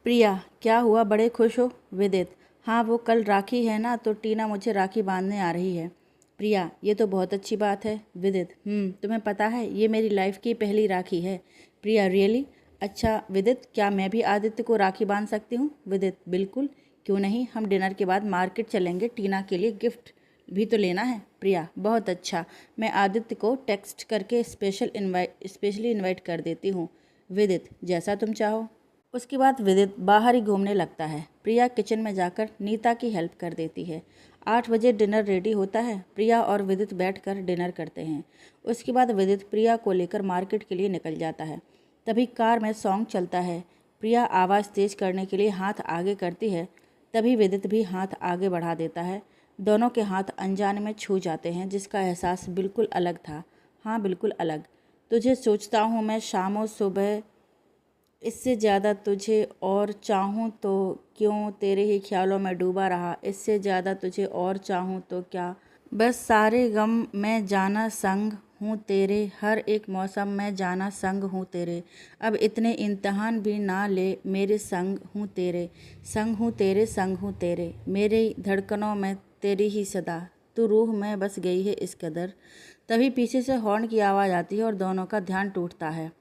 प्रिया, क्या हुआ, बड़े खुश हो? विदित, हाँ वो कल राखी है ना, तो टीना मुझे राखी बांधने आ रही है। प्रिया, ये तो बहुत अच्छी बात है। विदित, तुम्हें पता है ये मेरी लाइफ की पहली राखी है। प्रिया, रियली? अच्छा विदित, क्या मैं भी आदित्य को राखी बांध सकती हूँ? विदित, बिल्कुल, क्यों नहीं, हम डिनर के बाद मार्केट चलेंगे, टीना के लिए गिफ्ट भी तो लेना है। प्रिया, बहुत अच्छा, मैं आदित्य को टेक्स्ट करके स्पेशली इनवाइट कर देती हूँ। विदित, जैसा तुम चाहो। उसके बाद विदित बाहर ही घूमने लगता है। प्रिया किचन में जाकर नीता की हेल्प कर देती है। 8 बजे डिनर रेडी होता है। प्रिया और विदित बैठकर डिनर करते हैं। उसके बाद विदित प्रिया को लेकर मार्केट के लिए निकल जाता है। तभी कार में सॉन्ग चलता है। प्रिया आवाज़ तेज करने के लिए हाथ आगे करती है। तभी विदित भी हाथ आगे बढ़ा देता है। दोनों के हाथ अनजाने में छू जाते हैं, जिसका एहसास बिल्कुल अलग था। हाँ, बिल्कुल अलग। तुझे सोचता हूँ मैं शामों सुबह, इससे ज़्यादा तुझे और चाहूँ तो क्यों, तेरे ही ख्यालों में डूबा रहा, इससे ज़्यादा तुझे और चाहूँ तो क्या, बस सारे गम में जाना संग हूँ तेरे, हर एक मौसम में जाना संग हूँ तेरे, अब इतने इम्तहान भी ना ले, मेरे संग हूँ तेरे, संग हूँ तेरे, संग हूँ तेरे, मेरी धड़कनों में तेरी ही सदा, तू रूह में बस गई है इस कदर। तभी पीछे से हॉर्न की आवाज़ आती है और दोनों का ध्यान टूटता है।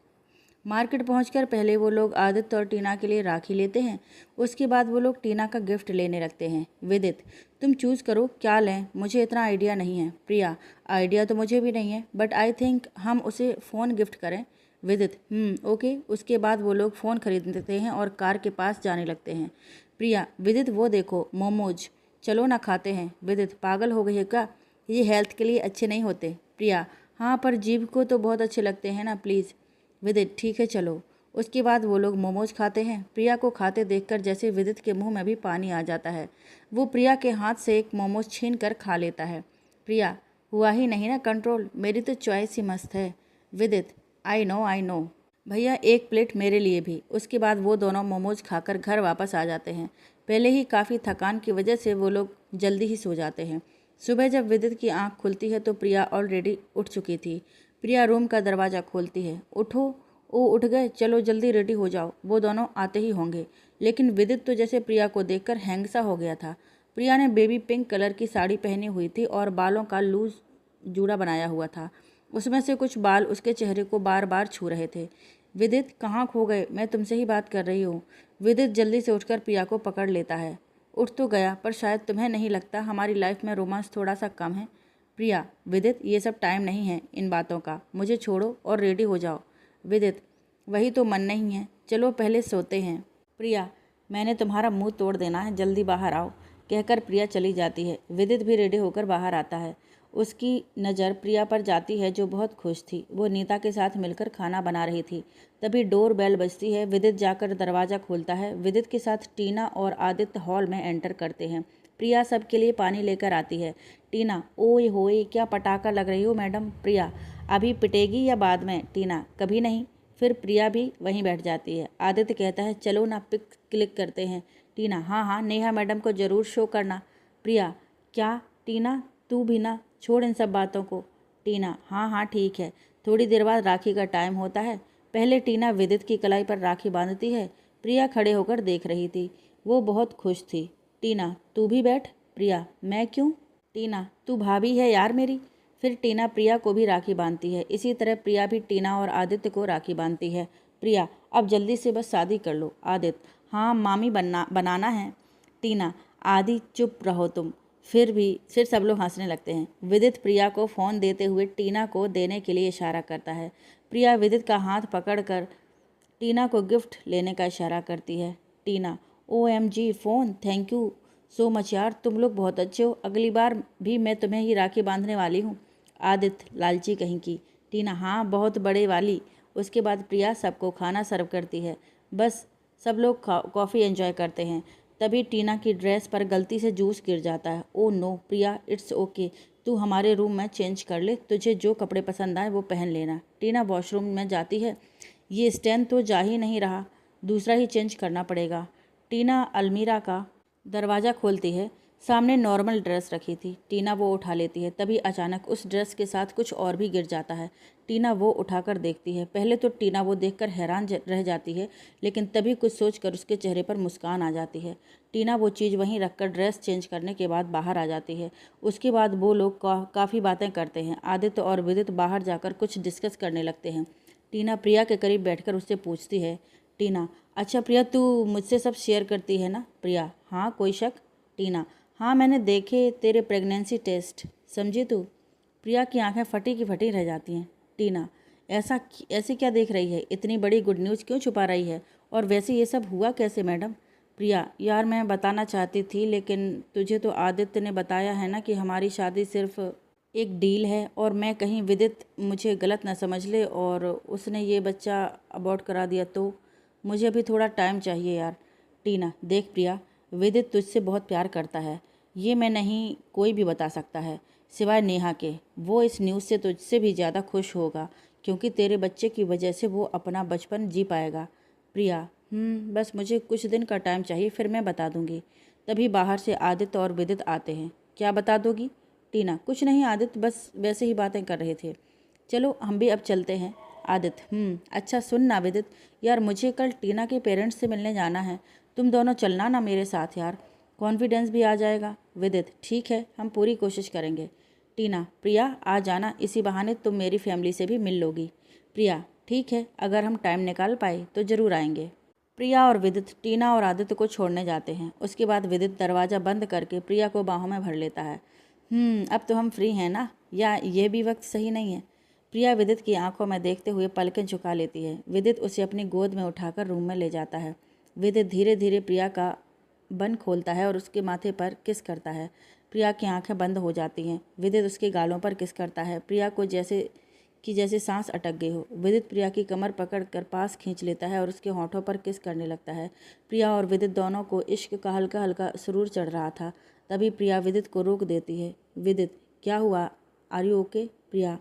मार्केट पहुंचकर पहले वो लोग आदित्य और टीना के लिए राखी लेते हैं। उसके बाद वो लोग टीना का गिफ्ट लेने लगते हैं। विदित, तुम चूज़ करो क्या लें, मुझे इतना आइडिया नहीं है। प्रिया, आइडिया तो मुझे भी नहीं है, बट आई थिंक हम उसे फ़ोन गिफ्ट करें। विदित, ओके। उसके बाद वो लोग फ़ोन खरीदते हैं और कार के पास जाने लगते हैं। प्रिया, विदित वो देखो मोमोज, चलो ना खाते हैं। विदित, पागल हो गई है क्या, ये हेल्थ के लिए अच्छे नहीं होते। प्रिया, हाँ पर जीभ को तो बहुत अच्छे लगते हैं ना, प्लीज़। विदित, ठीक है चलो। उसके बाद वो लोग मोमोज खाते हैं। प्रिया को खाते देखकर जैसे विदित के मुंह में भी पानी आ जाता है। वो प्रिया के हाथ से एक मोमोज छीन कर खा लेता है। प्रिया, हुआ ही नहीं ना कंट्रोल, मेरी तो चॉइस ही मस्त है। Vidit, I know I know. भैया एक प्लेट मेरे लिए भी। उसके बाद वो दोनों मोमोज खाकर घर वापस आ जाते हैं। पहले ही काफ़ी थकान की वजह से वो लोग जल्दी ही सो जाते हैं। सुबह जब विदित की आंख खुलती है तो प्रिया ऑलरेडी उठ चुकी थी। प्रिया रूम का दरवाज़ा खोलती है। उठो, ओ उठ गए, चलो जल्दी रेडी हो जाओ, वो दोनों आते ही होंगे। लेकिन विदित तो जैसे प्रिया को देखकर हैंग सा हो गया था। प्रिया ने बेबी पिंक कलर की साड़ी पहनी हुई थी और बालों का लूज जूड़ा बनाया हुआ था। उसमें से कुछ बाल उसके चेहरे को बार बार छू रहे थे। विदित, कहाँ खो गए, मैं तुमसे ही बात कर रही हूँ। विदित जल्दी से उठकर प्रिया को पकड़ लेता है। उठ तो गया, पर शायद तुम्हें नहीं लगता हमारी लाइफ में रोमांस थोड़ा सा कम है? प्रिया, विदित ये सब टाइम नहीं है इन बातों का, मुझे छोड़ो और रेडी हो जाओ। विदित, वही तो मन नहीं है, चलो पहले सोते हैं। प्रिया, मैंने तुम्हारा मुंह तोड़ देना है, जल्दी बाहर आओ, कहकर प्रिया चली जाती है। विदित भी रेडी होकर बाहर आता है। उसकी नज़र प्रिया पर जाती है जो बहुत खुश थी। वो नीता के साथ मिलकर खाना बना रही थी। तभी डोर बेल बजती है। विदित जाकर दरवाज़ा खोलता है। विदित के साथ टीना और आदित्य हॉल में एंटर करते हैं। प्रिया सबके लिए पानी लेकर आती है। टीना, ओए होए क्या पटाखा लग रही हो मैडम। प्रिया, अभी पिटेगी या बाद में? टीना, कभी नहीं। फिर प्रिया भी वहीं बैठ जाती है। आदित्य कहता है चलो ना पिक क्लिक करते हैं। टीना, हाँ हाँ, नेहा मैडम को ज़रूर शो करना। प्रिया, क्या टीना, तू भी ना, छोड़ इन सब बातों को। टीना, हाँ हाँ ठीक है। थोड़ी देर बाद राखी का टाइम होता है। पहले टीना विदित की कलाई पर राखी बांधती है। प्रिया खड़े होकर देख रही थी। वो बहुत खुश थी। टीना, तू भी बैठ। प्रिया, मैं क्यों? टीना, तू भाभी है यार मेरी। फिर टीना प्रिया को भी राखी बांधती है। इसी तरह प्रिया भी टीना और आदित्य को राखी बांधती है। प्रिया, अब जल्दी से बस शादी कर लो। आदित्य, हाँ मामी बनाना है। टीना, आदि चुप रहो तुम। फिर सब लोग हंसने लगते हैं। विदित प्रिया को फ़ोन देते हुए टीना को देने के लिए इशारा करता है। प्रिया विदित का हाथ पकड़कर टीना को गिफ्ट लेने का इशारा करती है। टीना, OMG phone, thank you so much यार, तुम लोग बहुत अच्छे हो, अगली बार भी मैं तुम्हें ही राखी बांधने वाली हूँ। आदित्य, लालची कहीं की। टीना, हाँ बहुत बड़े वाली। उसके बाद प्रिया सबको खाना सर्व करती है। बस सब लोग कॉफ़ी एंजॉय करते हैं। तभी टीना की ड्रेस पर गलती से जूस गिर जाता है। Oh no Priya, it's okay, तू हमारे रूम में चेंज कर ले, तुझे जो कपड़े पसंद आए वो पहन लेना। टीना वॉशरूम में जाती है। ये स्टैंड तो जा ही नहीं रहा, दूसरा ही चेंज करना पड़ेगा। टीना अलमीरा का दरवाज़ा खोलती है। सामने नॉर्मल ड्रेस रखी थी। टीना वो उठा लेती है, तभी अचानक उस ड्रेस के साथ कुछ और भी गिर जाता है। टीना वो उठाकर देखती है। पहले तो टीना वो देखकर हैरान रह जाती है, लेकिन तभी कुछ सोचकर उसके चेहरे पर मुस्कान आ जाती है। टीना वो चीज़ वहीं रखकर ड्रेस चेंज करने के बाद बाहर आ जाती है। उसके बाद वो लोग काफ़ी बातें करते हैं। आदित्य और विदित बाहर जाकर कुछ डिस्कस करने लगते हैं। टीना प्रिया के करीब बैठकर उससे पूछती है, टीना, अच्छा प्रिया, तू मुझसे सब शेयर करती है ना? प्रिया, हाँ, कोई शक? टीना, हाँ, मैंने देखे तेरे प्रेगनेंसी टेस्ट, समझी तू? प्रिया की आंखें फटी की फटी रह जाती हैं। टीना, ऐसे क्या देख रही है? इतनी बड़ी गुड न्यूज़ क्यों छुपा रही है? और वैसे ये सब हुआ कैसे मैडम? प्रिया, यार मैं बताना चाहती थी, लेकिन तुझे तो आदित्य ने बताया है ना कि हमारी शादी सिर्फ एक डील है, और मैं कहीं विदित मुझे गलत ना समझ ले और उसने ये बच्चा अबॉर्ट करा दिया तो। मुझे अभी थोड़ा टाइम चाहिए यार। टीना, देख प्रिया, विदित तुझसे बहुत प्यार करता है, ये मैं नहीं कोई भी बता सकता है सिवाय नेहा के। वो इस न्यूज़ से तुझसे भी ज़्यादा खुश होगा, क्योंकि तेरे बच्चे की वजह से वो अपना बचपन जी पाएगा। प्रिया, बस मुझे कुछ दिन का टाइम चाहिए, फिर मैं बता दूंगी। तभी बाहर से आदित्य और विदित आते हैं। क्या बता दोगी? टीना, कुछ नहीं आदित्य, बस वैसे ही बातें कर रहे थे। चलो हम भी अब चलते हैं। आदित्य, अच्छा सुन ना विदित, यार मुझे कल टीना के पेरेंट्स से मिलने जाना है, तुम दोनों चलना ना मेरे साथ यार, कॉन्फिडेंस भी आ जाएगा। विदित, ठीक है, हम पूरी कोशिश करेंगे। टीना, प्रिया आ जाना, इसी बहाने तुम मेरी फैमिली से भी मिल लोगी। प्रिया, ठीक है, अगर हम टाइम निकाल पाए तो ज़रूर आएंगे। प्रिया और विदित टीना और आदित्य को छोड़ने जाते हैं। उसके बाद विदित दरवाज़ा बंद करके प्रिया को बाहों में भर लेता है। अब तो हम फ्री हैं ना, या ये भी वक्त सही नहीं है? प्रिया विदित की आंखों में देखते हुए पलकें झुका लेती है। विदित उसे अपनी गोद में उठाकर रूम में ले जाता है। विदित धीरे धीरे प्रिया का बन खोलता है और उसके माथे पर किस करता है। प्रिया की आंखें बंद हो जाती हैं। विदित उसके गालों पर किस करता है। प्रिया को जैसे सांस अटक गई हो। विदित प्रिया की कमर पकड़कर पास खींच लेता है और उसके होठों पर किस करने लगता है। प्रिया और विदित दोनों को इश्क का हल्का हल्का सुरूर चढ़ रहा था। तभी प्रिया विदित को रोक देती है। विदित, क्या हुआ? Are you okay? प्रिया,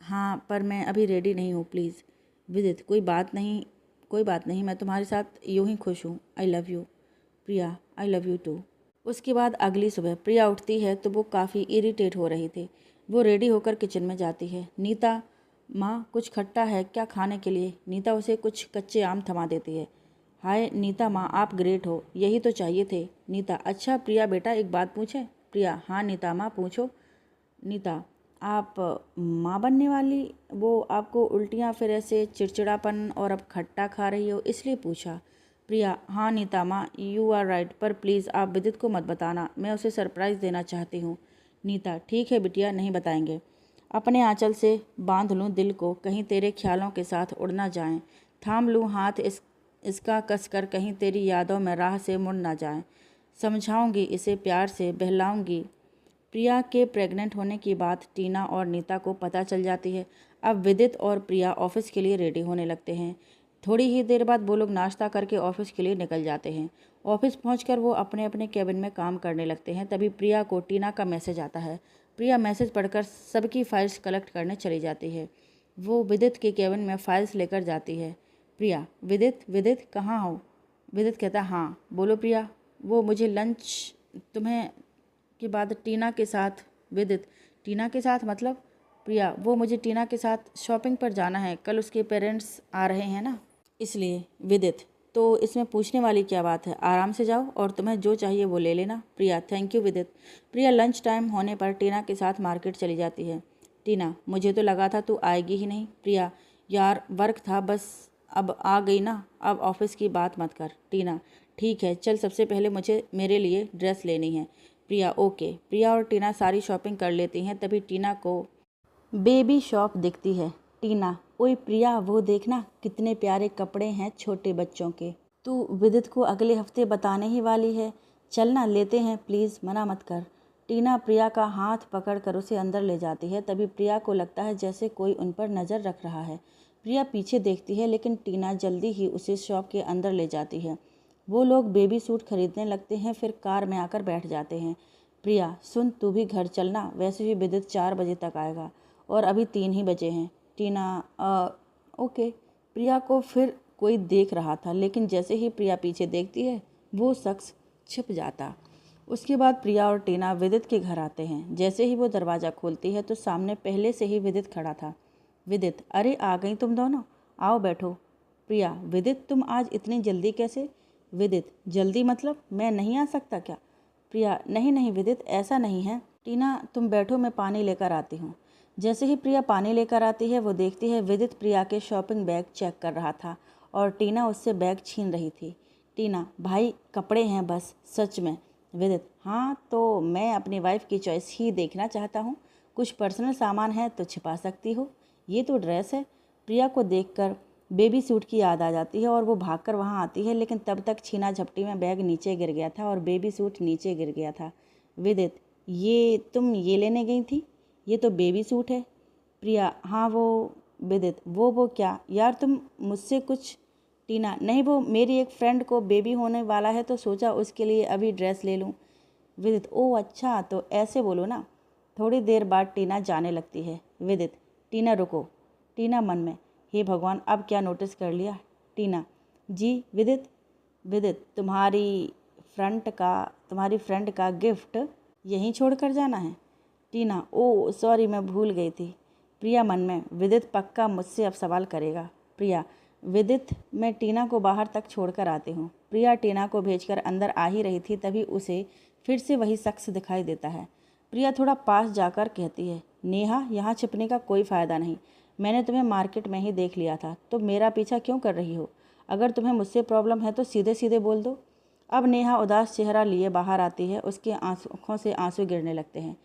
हाँ, पर मैं अभी रेडी नहीं हूँ, प्लीज़। विदित, कोई बात नहीं, मैं तुम्हारे साथ यूँ ही खुश हूँ। I love you. Priya, I love you too. उसके बाद अगली सुबह प्रिया उठती है तो वो काफ़ी इरिटेट हो रही थी। वो रेडी होकर किचन में जाती है। नीता, माँ कुछ खट्टा है क्या खाने के लिए? नीता उसे कुछ कच्चे आम थमा देती है। हाय नीता माँ, आप ग्रेट हो, यही तो चाहिए थे। नीता, अच्छा प्रिया बेटा, एक बात पूछें? प्रिया, हाँ नीता माँ, पूछो। नीता, आप माँ बनने वाली, वो आपको उल्टियाँ, फिर ऐसे चिड़चिड़ापन और अब खट्टा खा रही हो, इसलिए पूछा। प्रिया, हाँ नीता माँ, यू आर राइट, पर प्लीज़ आप विदित को मत बताना, मैं उसे सरप्राइज़ देना चाहती हूँ। नीता, ठीक है बिटिया, नहीं बताएंगे। अपने आंचल से बांध लूँ दिल को, कहीं तेरे ख्यालों के साथ उड़ ना जाएं। थाम लूँ हाथ इसका कसकर, कहीं तेरी यादों में राह से मुड़ ना जाएं। समझाऊंगी इसे प्यार से, बहलाऊंगी। प्रिया के प्रेग्नेंट होने की बात टीना और नीता को पता चल जाती है। अब विदित और प्रिया ऑफिस के लिए रेडी होने लगते हैं। थोड़ी ही देर बाद वो लोग नाश्ता करके ऑफिस के लिए निकल जाते हैं। ऑफिस पहुंचकर वो अपने अपने कैबिन में काम करने लगते हैं। तभी प्रिया को टीना का मैसेज आता है। प्रिया मैसेज पढ़कर सबकी फाइल्स कलेक्ट करने चली जाती है। वो विदित के कैबिन में फाइल्स लेकर जाती है। प्रिया, विदित विदित कहाँ हो? विदित कहता, हाँ बोलो प्रिया। वो मुझे लंच तुम्हें के बाद टीना के साथ। विदित, टीना के साथ मतलब? प्रिया, वो मुझे टीना के साथ शॉपिंग पर जाना है, कल उसके पेरेंट्स आ रहे हैं ना, इसलिए। विदित, तो इसमें पूछने वाली क्या बात है, आराम से जाओ और तुम्हें जो चाहिए वो ले लेना। प्रिया, थैंक यू विदित। प्रिया लंच टाइम होने पर टीना के साथ मार्केट चली जाती है। टीना, मुझे तो लगा था तू आएगी ही नहीं। प्रिया, यार वर्क था बस, अब आ गई ना, अब ऑफिस की बात मत कर। टीना, ठीक है चल, सबसे पहले मुझे मेरे लिए ड्रेस लेनी है। प्रिया, ओके। प्रिया और टीना सारी शॉपिंग कर लेती हैं। तभी टीना को बेबी शॉप दिखती है। टीना, ओए प्रिया, वो देखना कितने प्यारे कपड़े हैं छोटे बच्चों के, तू विदित को अगले हफ्ते बताने ही वाली है, चलना लेते हैं प्लीज़, मना मत कर। टीना प्रिया का हाथ पकड़कर उसे अंदर ले जाती है। तभी प्रिया को लगता है जैसे कोई उन पर नज़र रख रहा है। प्रिया पीछे देखती है, लेकिन टीना जल्दी ही उसे शॉप के अंदर ले जाती है। वो लोग बेबी सूट खरीदने लगते हैं, फिर कार में आकर बैठ जाते हैं। प्रिया, सुन तू भी घर चलना, वैसे भी विदित 4 बजे तक आएगा और अभी 3 ही बजे हैं। टीना, ओके। प्रिया को फिर कोई देख रहा था, लेकिन जैसे ही प्रिया पीछे देखती है वो शख्स छिप जाता। उसके बाद प्रिया और टीना विदित के घर आते हैं। जैसे ही वो दरवाज़ा खोलती है तो सामने पहले से ही विदित खड़ा था। विदित, अरे आ गई तुम दोनों, आओ बैठो। प्रिया, विदित तुम आज इतनी जल्दी कैसे? विदित, जल्दी मतलब मैं नहीं आ सकता क्या? प्रिया, नहीं नहीं विदित, ऐसा नहीं है। टीना तुम बैठो, मैं पानी लेकर आती हूँ। जैसे ही प्रिया पानी लेकर आती है वो देखती है विदित प्रिया के शॉपिंग बैग चेक कर रहा था और टीना उससे बैग छीन रही थी। टीना, भाई कपड़े हैं बस, सच में। विदित, हाँ तो मैं अपनी वाइफ की चॉइस ही देखना चाहता हूँ, कुछ पर्सनल सामान है तो छिपा सकती हो, ये तो ड्रेस है। प्रिया को देखकर बेबी सूट की याद आ जाती है और वो भागकर वहाँ आती है, लेकिन तब तक छीना झपटी में बैग नीचे गिर गया था और बेबी सूट नीचे गिर गया था। विदित, ये तुम ये लेने गई थी? ये तो बेबी सूट है। प्रिया, हाँ वो। विदित, वो क्या यार, तुम मुझसे कुछ। टीना, नहीं वो मेरी एक फ्रेंड को बेबी होने वाला है तो सोचा उसके लिए अभी ड्रेस ले लूँ। विदित, ओह अच्छा, तो ऐसे बोलो ना। थोड़ी देर बाद टीना जाने लगती है। विदित, टीना रुको। टीना मन में, हे भगवान अब क्या नोटिस कर लिया। टीना, जी विदित। विदित, तुम्हारी फ्रेंड का गिफ्ट यहीं छोड़ कर जाना है। टीना, ओह सॉरी मैं भूल गई थी। प्रिया मन में, विदित पक्का मुझसे अब सवाल करेगा। प्रिया, विदित मैं टीना को बाहर तक छोड़कर आती हूँ। प्रिया टीना को भेजकर अंदर आ ही रही थी तभी उसे फिर से वही शख्स दिखाई देता है। प्रिया थोड़ा पास जाकर कहती है, नेहा यहाँ छिपने का कोई फ़ायदा नहीं, मैंने तुम्हें मार्केट में ही देख लिया था, तो मेरा पीछा क्यों कर रही हो? अगर तुम्हें मुझसे प्रॉब्लम है तो सीधे सीधे बोल दो। अब नेहा उदास चेहरा लिए बाहर आती है, उसके आंखों से आंसू गिरने लगते हैं।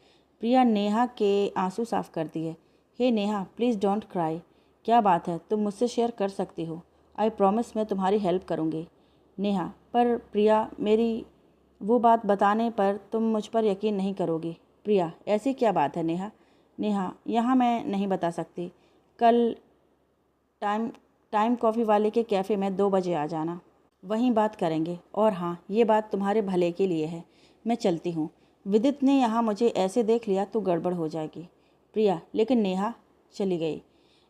प्रिया नेहा के आंसू साफ करती है। हे नेहा प्लीज़ डोंट क्राई। क्या बात है, तुम मुझसे शेयर कर सकती हो, आई प्रॉमिस मैं तुम्हारी हेल्प करूँगी। नेहा, पर प्रिया मेरी वो बात बताने पर तुम मुझ पर यकीन नहीं करोगी। प्रिया, ऐसी क्या बात है नेहा? नेहा, यहाँ मैं नहीं बता सकती, कल टाइम टाइम कॉफ़ी वाले के कैफ़े में 2 बजे आ जाना, वहीं बात करेंगे। और हाँ, ये बात तुम्हारे भले के लिए है, मैं चलती हूँ। विदित ने यहाँ मुझे ऐसे देख लिया तो गड़बड़ हो जाएगी। प्रिया, लेकिन नेहा चली गई।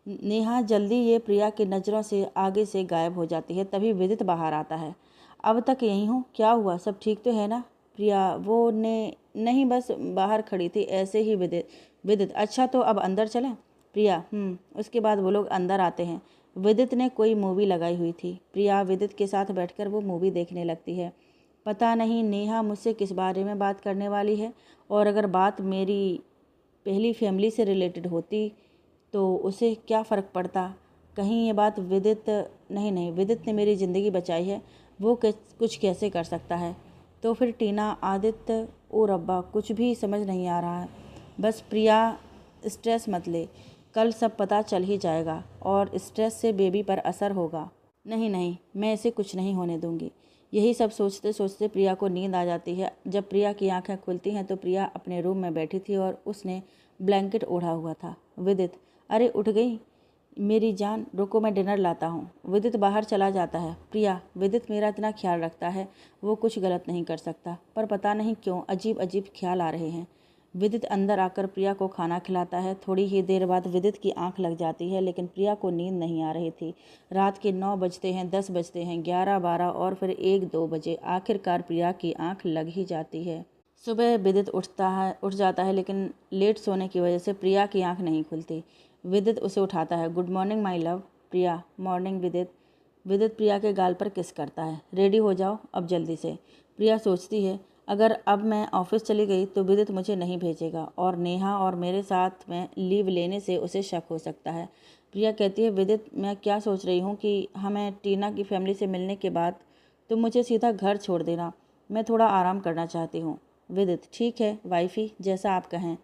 नेहा जल्दी ये प्रिया की नज़रों से आगे से गायब हो जाती है। तभी विदित बाहर आता है। अब तक यहीं हूँ, क्या हुआ, सब ठीक तो है ना? प्रिया, वो ने नहीं बस बाहर खड़ी थी ऐसे ही। विदित, विदित, अच्छा तो अब अंदर चलें? प्रिया, उसके बाद वो लोग अंदर आते हैं। विदित ने कोई मूवी लगाई हुई थी। प्रिया विदित के साथ बैठकर वो मूवी देखने लगती है। पता नहीं नेहा मुझसे किस बारे में बात करने वाली है, और अगर बात मेरी पहली फैमिली से रिलेटेड होती तो उसे क्या फ़र्क पड़ता। कहीं ये बात विदित, नहीं विदित ने मेरी ज़िंदगी बचाई है, वो कुछ कैसे कर सकता है। तो फिर टीना, आदित्य, ओ रब्बा कुछ भी समझ नहीं आ रहा है। बस प्रिया स्ट्रेस मत ले, कल सब पता चल ही जाएगा और स्ट्रेस से बेबी पर असर होगा। नहीं मैं इसे कुछ नहीं होने दूंगी। यही सब सोचते सोचते प्रिया को नींद आ जाती है। जब प्रिया की आंखें खुलती हैं तो प्रिया अपने रूम में बैठी थी और उसने ब्लैंकेट ओढ़ा हुआ था। विदित, अरे उठ गई मेरी जान, रुको मैं डिनर लाता हूँ। विदित बाहर चला जाता है। प्रिया, विदित मेरा इतना ख्याल रखता है, वो कुछ गलत नहीं कर सकता, पर पता नहीं क्यों अजीब अजीब ख्याल आ रहे हैं। विदित अंदर आकर प्रिया को खाना खिलाता है। थोड़ी ही देर बाद विदित की आंख लग जाती है, लेकिन प्रिया को नींद नहीं आ रही थी। रात के 9 बजते हैं, 10 बजते हैं, 11, 12 और फिर 1-2 बजे आखिरकार प्रिया की आंख लग ही जाती है। सुबह विदित उठ जाता है, लेकिन लेट सोने की वजह से प्रिया की आंख नहीं खुलती। विदित उसे उठाता है। Good morning my love. Priya, morning विदित। विदित प्रिया के गाल पर किस करता है। रेडी हो जाओ अब जल्दी से। प्रिया सोचती है, अगर अब मैं ऑफिस चली गई तो विदित मुझे नहीं भेजेगा और नेहा और मेरे साथ में लीव लेने से उसे शक हो सकता है। प्रिया कहती है, विदित मैं क्या सोच रही हूँ कि हमें टीना की फैमिली से मिलने के बाद तुम मुझे सीधा घर छोड़ देना, मैं थोड़ा आराम करना चाहती हूँ। विदित, ठीक है वाइफी, जैसा आप कहें।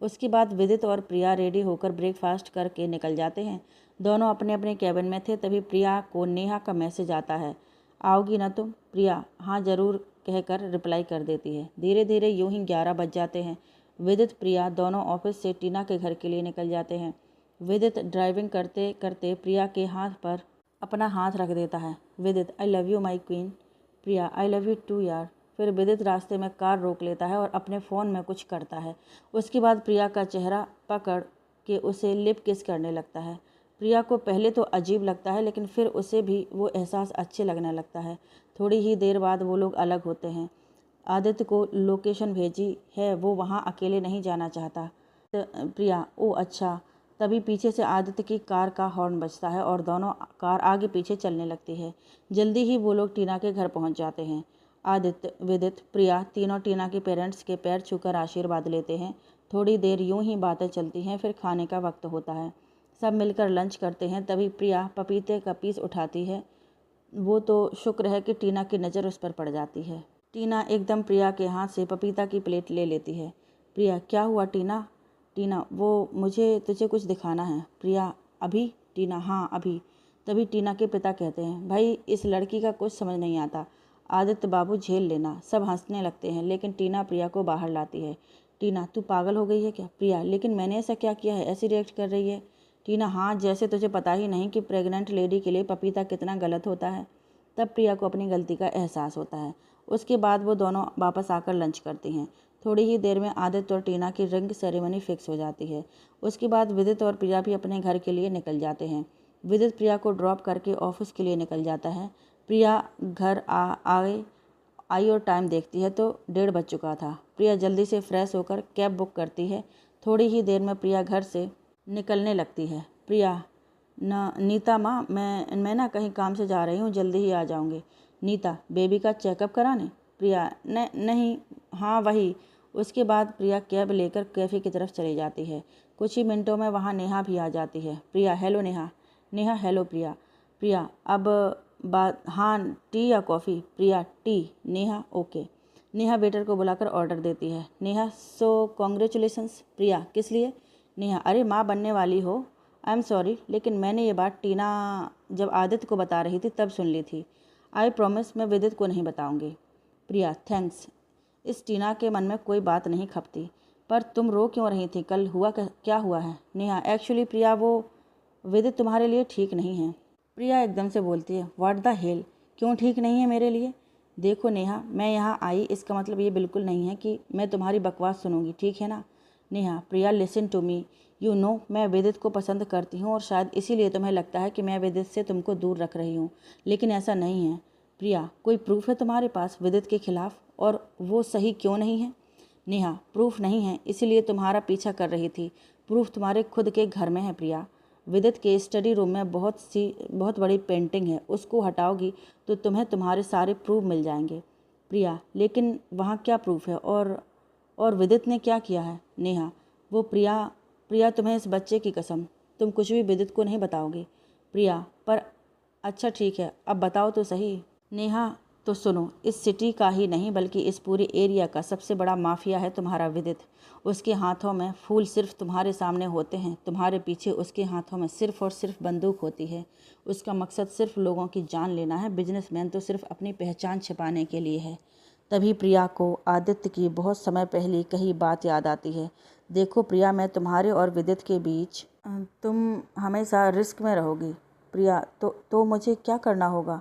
उसके बाद विदित और प्रिया रेडी होकर ब्रेकफास्ट करके निकल जाते हैं। दोनों अपने अपने कैबिन में थे तभी प्रिया को नेहा का मैसेज आता है, आओगी ना तुम? प्रिया, हाँ ज़रूर कहकर रिप्लाई कर देती है। धीरे धीरे यूं ही 11 बज जाते हैं। विदित प्रिया दोनों ऑफिस से टीना के घर के लिए निकल जाते हैं। विदित ड्राइविंग करते करते प्रिया के हाथ पर अपना हाथ रख देता है। Vidit, I love you my queen. Priya, I love you too यार। फिर विदित रास्ते में कार रोक लेता है और अपने फ़ोन में कुछ करता है। उसके बाद प्रिया का चेहरा पकड़ के उसे लिप किस करने लगता है। प्रिया को पहले तो अजीब लगता है, लेकिन फिर उसे भी वो एहसास अच्छे लगने लगता है। थोड़ी ही देर बाद वो लोग अलग होते हैं। आदित्य को लोकेशन भेजी है, वो वहाँ अकेले नहीं जाना चाहता। प्रिया, ओ अच्छा। तभी पीछे से आदित्य की कार का हॉर्न बजता है और दोनों कार आगे पीछे चलने लगती है। जल्दी ही वो लोग टीना के घर पहुंच जाते हैं। आदित्य, विदित, प्रिया तीनों टीना के पेरेंट्स के पैर छूकर आशीर्वाद लेते हैं। थोड़ी देर यूं ही बातें चलती हैं, फिर खाने का वक्त होता है। सब मिलकर लंच करते हैं। तभी प्रिया पपीते का पीस उठाती है। वो तो शुक्र है कि टीना की नज़र उस पर पड़ जाती है। टीना एकदम प्रिया के हाथ से पपीता की प्लेट ले लेती है। प्रिया, क्या हुआ टीना? टीना, वो मुझे तुझे कुछ दिखाना है। प्रिया, अभी? टीना, हाँ अभी। तभी टीना के पिता कहते हैं, भाई इस लड़की का कुछ समझ नहीं आता। आदित्य बाबू झेल लेना। सब हंसने लगते हैं, लेकिन टीना प्रिया को बाहर लाती है। टीना, तू पागल हो गई है क्या? प्रिया, लेकिन मैंने ऐसा क्या किया है, ऐसी रिएक्ट कर रही है? टीना, हाँ जैसे तुझे पता ही नहीं कि प्रेग्नेंट लेडी के लिए पपीता कितना गलत होता है। तब प्रिया को अपनी गलती का एहसास होता है। उसके बाद वो दोनों वापस आकर लंच करती हैं। थोड़ी ही देर में आदित्य और टीना की रिंग सेरेमनी फिक्स हो जाती है। उसके बाद विदित और प्रिया भी अपने घर के लिए निकल जाते हैं। विदित प्रिया को ड्रॉप करके ऑफिस के लिए निकल जाता है। प्रिया घर आई और टाइम देखती है तो 1:30 बज चुका था। प्रिया जल्दी से फ्रेश होकर कैब बुक करती है। थोड़ी ही देर में प्रिया घर से निकलने लगती है। प्रिया, नीता माँ, मैं ना कहीं काम से जा रही हूँ, जल्दी ही आ जाऊँगी। नीता, बेबी का चेकअप कराने? प्रिया, नहीं, हाँ वही। उसके बाद प्रिया कैब लेकर कैफ़े की तरफ चली जाती है। कुछ ही मिनटों में वहाँ नेहा भी आ जाती है। प्रिया, हेलो नेहा। नेहा, हेलो प्रिया। प्रिया, अब बात, हाँ टी या coffee? Priya, tea. Neha, okay. Neha waiter को बुलाकर ऑर्डर देती है। नेहा, सो कॉन्ग्रेचुलेसन्स। प्रिया, किस लिए? नेहा, अरे माँ बनने वाली हो। आई एम सॉरी, लेकिन मैंने ये बात टीना जब आदित्य को बता रही थी तब सुन ली थी। आई प्रॉमिस मैं विदित को नहीं बताऊंगी। प्रिया, थैंक्स। इस टीना के मन में कोई बात नहीं खपती। पर तुम रो क्यों रही थी? कल हुआ क्या हुआ है? नेहा, एक्चुअली प्रिया, वो विदित तुम्हारे लिए ठीक नहीं है। प्रिया एकदम से बोलती है, व्हाट द हेल? क्यों ठीक नहीं है मेरे लिए? देखो नेहा, मैं यहाँ आई इसका मतलब ये बिल्कुल नहीं है कि मैं तुम्हारी बकवास सुनूंगी, ठीक है ना? Neha, Priya listen to me, you know मैं विदित को पसंद करती हूँ और शायद इसीलिए तुम्हें लगता है कि मैं विदित से तुमको दूर रख रही हूँ, लेकिन ऐसा नहीं है। प्रिया, कोई प्रूफ है तुम्हारे पास विदित के खिलाफ, और वो सही क्यों नहीं है? नेहा, प्रूफ नहीं है इसीलिए तुम्हारा पीछा कर रही थी। प्रूफ तुम्हारे खुद के घर में है प्रिया। विदित के स्टडी रूम में बहुत बड़ी पेंटिंग है, उसको हटाओगी तो तुम्हें तुम्हारे सारे प्रूफ मिल जाएंगे। प्रिया, लेकिन वहाँ क्या प्रूफ है? और विदित ने क्या किया है? नेहा, वो प्रिया तुम्हें इस बच्चे की कसम, तुम कुछ भी विदित को नहीं बताओगी। प्रिया, पर अच्छा ठीक है, अब बताओ तो सही। नेहा, तो सुनो, इस सिटी का ही नहीं बल्कि इस पूरे एरिया का सबसे बड़ा माफिया है तुम्हारा विदित। उसके हाथों में फूल सिर्फ तुम्हारे सामने होते हैं, तुम्हारे पीछे उसके हाथों में सिर्फ और सिर्फ बंदूक होती है। उसका मकसद सिर्फ लोगों की जान लेना है। बिजनेसमैन तो सिर्फ अपनी पहचान छिपाने के लिए है। तभी प्रिया को आदित्य की बहुत समय पहले कही बात याद आती है। देखो प्रिया, मैं तुम्हारे और विदित के बीच, तुम हमेशा रिस्क में रहोगी। प्रिया, तो मुझे क्या करना होगा?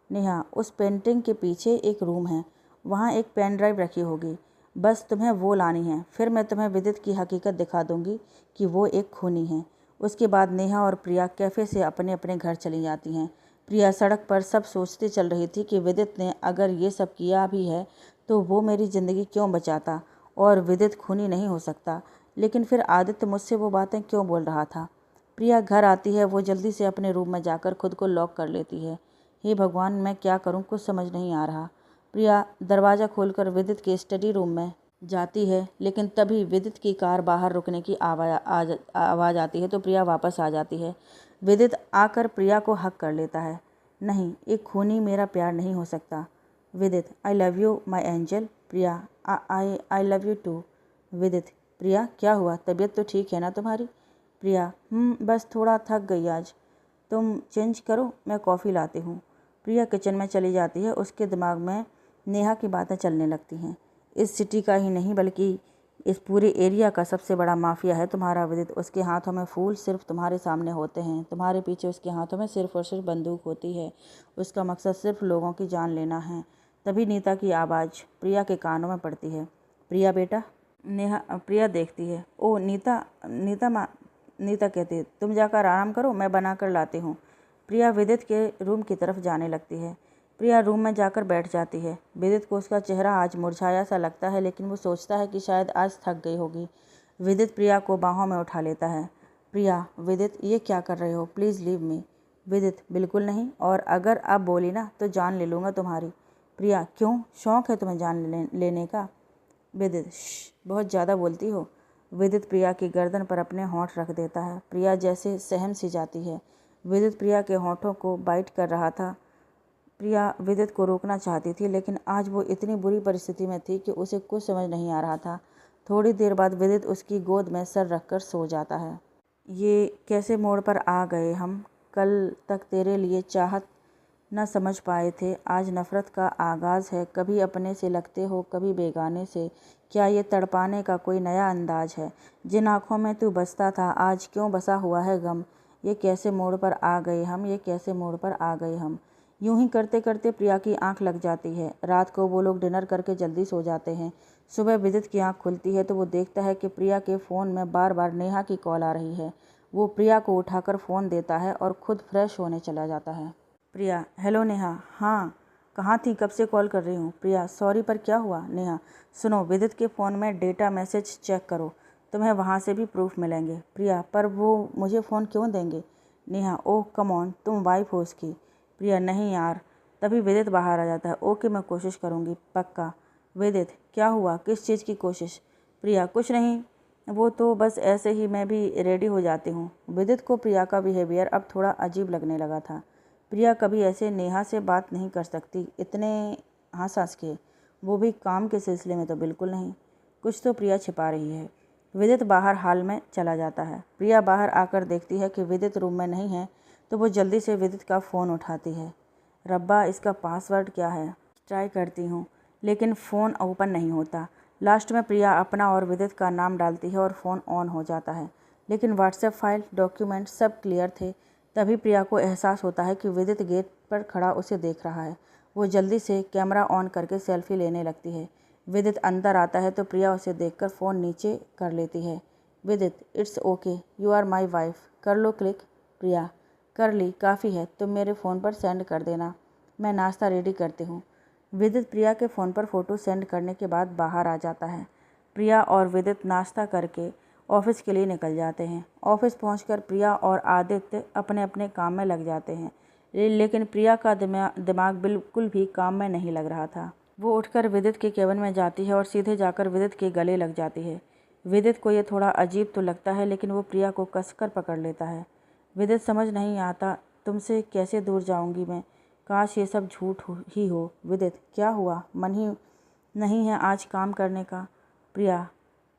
नेहा, उस पेंटिंग के पीछे एक रूम है, वहाँ एक पेन ड्राइव रखी होगी, बस तुम्हें वो लानी है। फिर मैं तुम्हें विदित की हकीकत दिखा दूंगी कि वो एक खूनी है। उसके बाद नेहा और प्रिया कैफ़े से अपने अपने घर चली जाती हैं। प्रिया सड़क पर सब सोचती चल रही थी कि विदित ने अगर ये सब किया भी है तो वो मेरी ज़िंदगी क्यों बचाता, और विदित खूनी नहीं हो सकता। लेकिन फिर आदित्य मुझसे वो बातें क्यों बोल रहा था? प्रिया घर आती है। वो जल्दी से अपने रूम में जाकर खुद को लॉक कर लेती है। हे भगवान, मैं क्या करूं, कुछ समझ नहीं आ रहा। प्रिया दरवाज़ा खोलकर विदित के स्टडी रूम में जाती है, लेकिन तभी विदित की कार बाहर रुकने की आवाज़ आती है तो प्रिया वापस आ जाती है। विदित आकर प्रिया को हक कर लेता है। नहीं, एक खूनी मेरा प्यार नहीं हो सकता। Vidit, I love you my angel. Priya, I love you too. Vidit, Priya क्या हुआ, तबीयत तो ठीक है ना तुम्हारी? प्रिया, बस थोड़ा थक गई आज। तुम चेंज करो, मैं कॉफ़ी लाती हूँ। प्रिया किचन में चली जाती है। उसके दिमाग में नेहा की बातें चलने लगती हैं। इस सिटी का ही नहीं बल्कि इस पूरे एरिया का सबसे बड़ा माफिया है तुम्हारा विदित। उसके हाथों में फूल सिर्फ तुम्हारे सामने होते हैं, तुम्हारे पीछे उसके हाथों में सिर्फ और सिर्फ बंदूक होती है। उसका मकसद सिर्फ लोगों की जान लेना है। तभी नीता की आवाज़ प्रिया के कानों में पड़ती है। प्रिया बेटा। प्रिया देखती है। ओ नीता माँ। नीता कहती है, तुम जाकर आराम करो, मैं बना कर लाती हूँ। प्रिया विदित के रूम की तरफ जाने लगती है। प्रिया रूम में जाकर बैठ जाती है। विदित को उसका चेहरा आज मुरझाया सा लगता है, लेकिन वो सोचता है कि शायद आज थक गई होगी। विदित प्रिया को बाहों में उठा लेता है। प्रिया, विदित ये क्या कर रहे हो? Please leave me. विदित, बिल्कुल नहीं, और अगर आप बोली ना तो जान ले लूँगा तुम्हारी। प्रिया, क्यों? शौक है तुम्हें जान लेने का? विदित, बहुत ज़्यादा बोलती हो। विदित प्रिया की गर्दन पर अपने होंठ रख देता है। प्रिया जैसे सहम सी जाती है। विदित प्रिया के होंठों को बाइट कर रहा था। प्रिया विदित को रोकना चाहती थी, लेकिन आज वो इतनी बुरी परिस्थिति में थी कि उसे कुछ समझ नहीं आ रहा था। थोड़ी देर बाद विदित उसकी गोद में सर रखकर सो जाता है। ये कैसे मोड़ पर आ गए हम? कल तक तेरे लिए चाहत न समझ पाए थे, आज नफ़रत का आगाज़ है। कभी अपने से लगते हो, कभी बेगाने से। क्या ये तड़पाने का कोई नया अंदाज है? जिन आँखों में तू बसता था, आज क्यों बसा हुआ है गम? ये कैसे मोड़ पर आ गए हम? ये कैसे मोड़ पर आ गए हम? यूं ही करते करते प्रिया की आंख लग जाती है। रात को वो लोग डिनर करके जल्दी सो जाते हैं। सुबह विदित की आंख खुलती है तो वो देखता है कि प्रिया के फ़ोन में बार बार नेहा की कॉल आ रही है। वो प्रिया को उठाकर फ़ोन देता है और खुद फ्रेश होने चला जाता है। प्रिया, हेलो नेहा। हाँ, कहाँ थी? कब से कॉल कर रही हूँ। प्रिया, सॉरी, पर क्या हुआ? नेहा, सुनो, विदित के फ़ोन में डेटा मैसेज चेक करो, तुम्हें वहाँ से भी प्रूफ मिलेंगे। प्रिया, पर वो मुझे फ़ोन क्यों देंगे? नेहा, ओह कम ऑन, तुम वाइफ हो उसकी। प्रिया, नहीं यार। तभी विदित बाहर आ जाता है। ओके, मैं कोशिश करूँगी, पक्का। विदित, क्या हुआ? किस चीज़ की कोशिश? प्रिया, कुछ नहीं, वो तो बस ऐसे ही मैं भी रेडी हो जाती हूँ। विदित को प्रिया का बिहेवियर अब थोड़ा अजीब लगने लगा था। प्रिया कभी ऐसे नेहा से बात नहीं कर सकती, इतने हंस के, वो भी काम के सिलसिले में तो बिल्कुल नहीं। कुछ तो प्रिया छिपा रही है। विदित बाहर हाल में चला जाता है। प्रिया बाहर आकर देखती है कि विदित रूम में नहीं है, तो वो जल्दी से विदित का फ़ोन उठाती है। रब्बा, इसका पासवर्ड क्या है? ट्राई करती हूँ, लेकिन फ़ोन ओपन नहीं होता। लास्ट में प्रिया अपना और विदित का नाम डालती है और फ़ोन ऑन हो जाता है, लेकिन व्हाट्सएप फाइल, डॉक्यूमेंट सब क्लियर थे। तभी प्रिया को एहसास होता है कि विदित गेट पर खड़ा उसे देख रहा है। वो जल्दी से कैमरा ऑन करके सेल्फी लेने लगती है। विदित अंदर आता है तो प्रिया उसे देखकर फ़ोन नीचे कर लेती है। Vidit, it's okay, you are my wife, कर लो क्लिक। प्रिया, कर ली, काफ़ी है, तुम मेरे फ़ोन पर सेंड कर देना, मैं नाश्ता रेडी करती हूँ। विदित प्रिया के फ़ोन पर फ़ोटो सेंड करने के बाद बाहर आ जाता है। प्रिया और विदित नाश्ता करके ऑफिस के लिए निकल जाते हैं। ऑफिस पहुंचकर प्रिया और आदित्य अपने अपने काम में लग जाते हैं, लेकिन प्रिया का दिमाग बिल्कुल भी काम में नहीं लग रहा था। वो उठकर विदित के केबिन में जाती है और सीधे जाकर विदित के गले लग जाती है। विदित को ये थोड़ा अजीब तो लगता है, लेकिन वो प्रिया को कसकर पकड़ लेता है। विदित, समझ नहीं आता तुमसे कैसे दूर जाऊंगी मैं, काश ये सब झूठ ही हो। विदित, क्या हुआ? मन ही नहीं है आज काम करने का? प्रिया,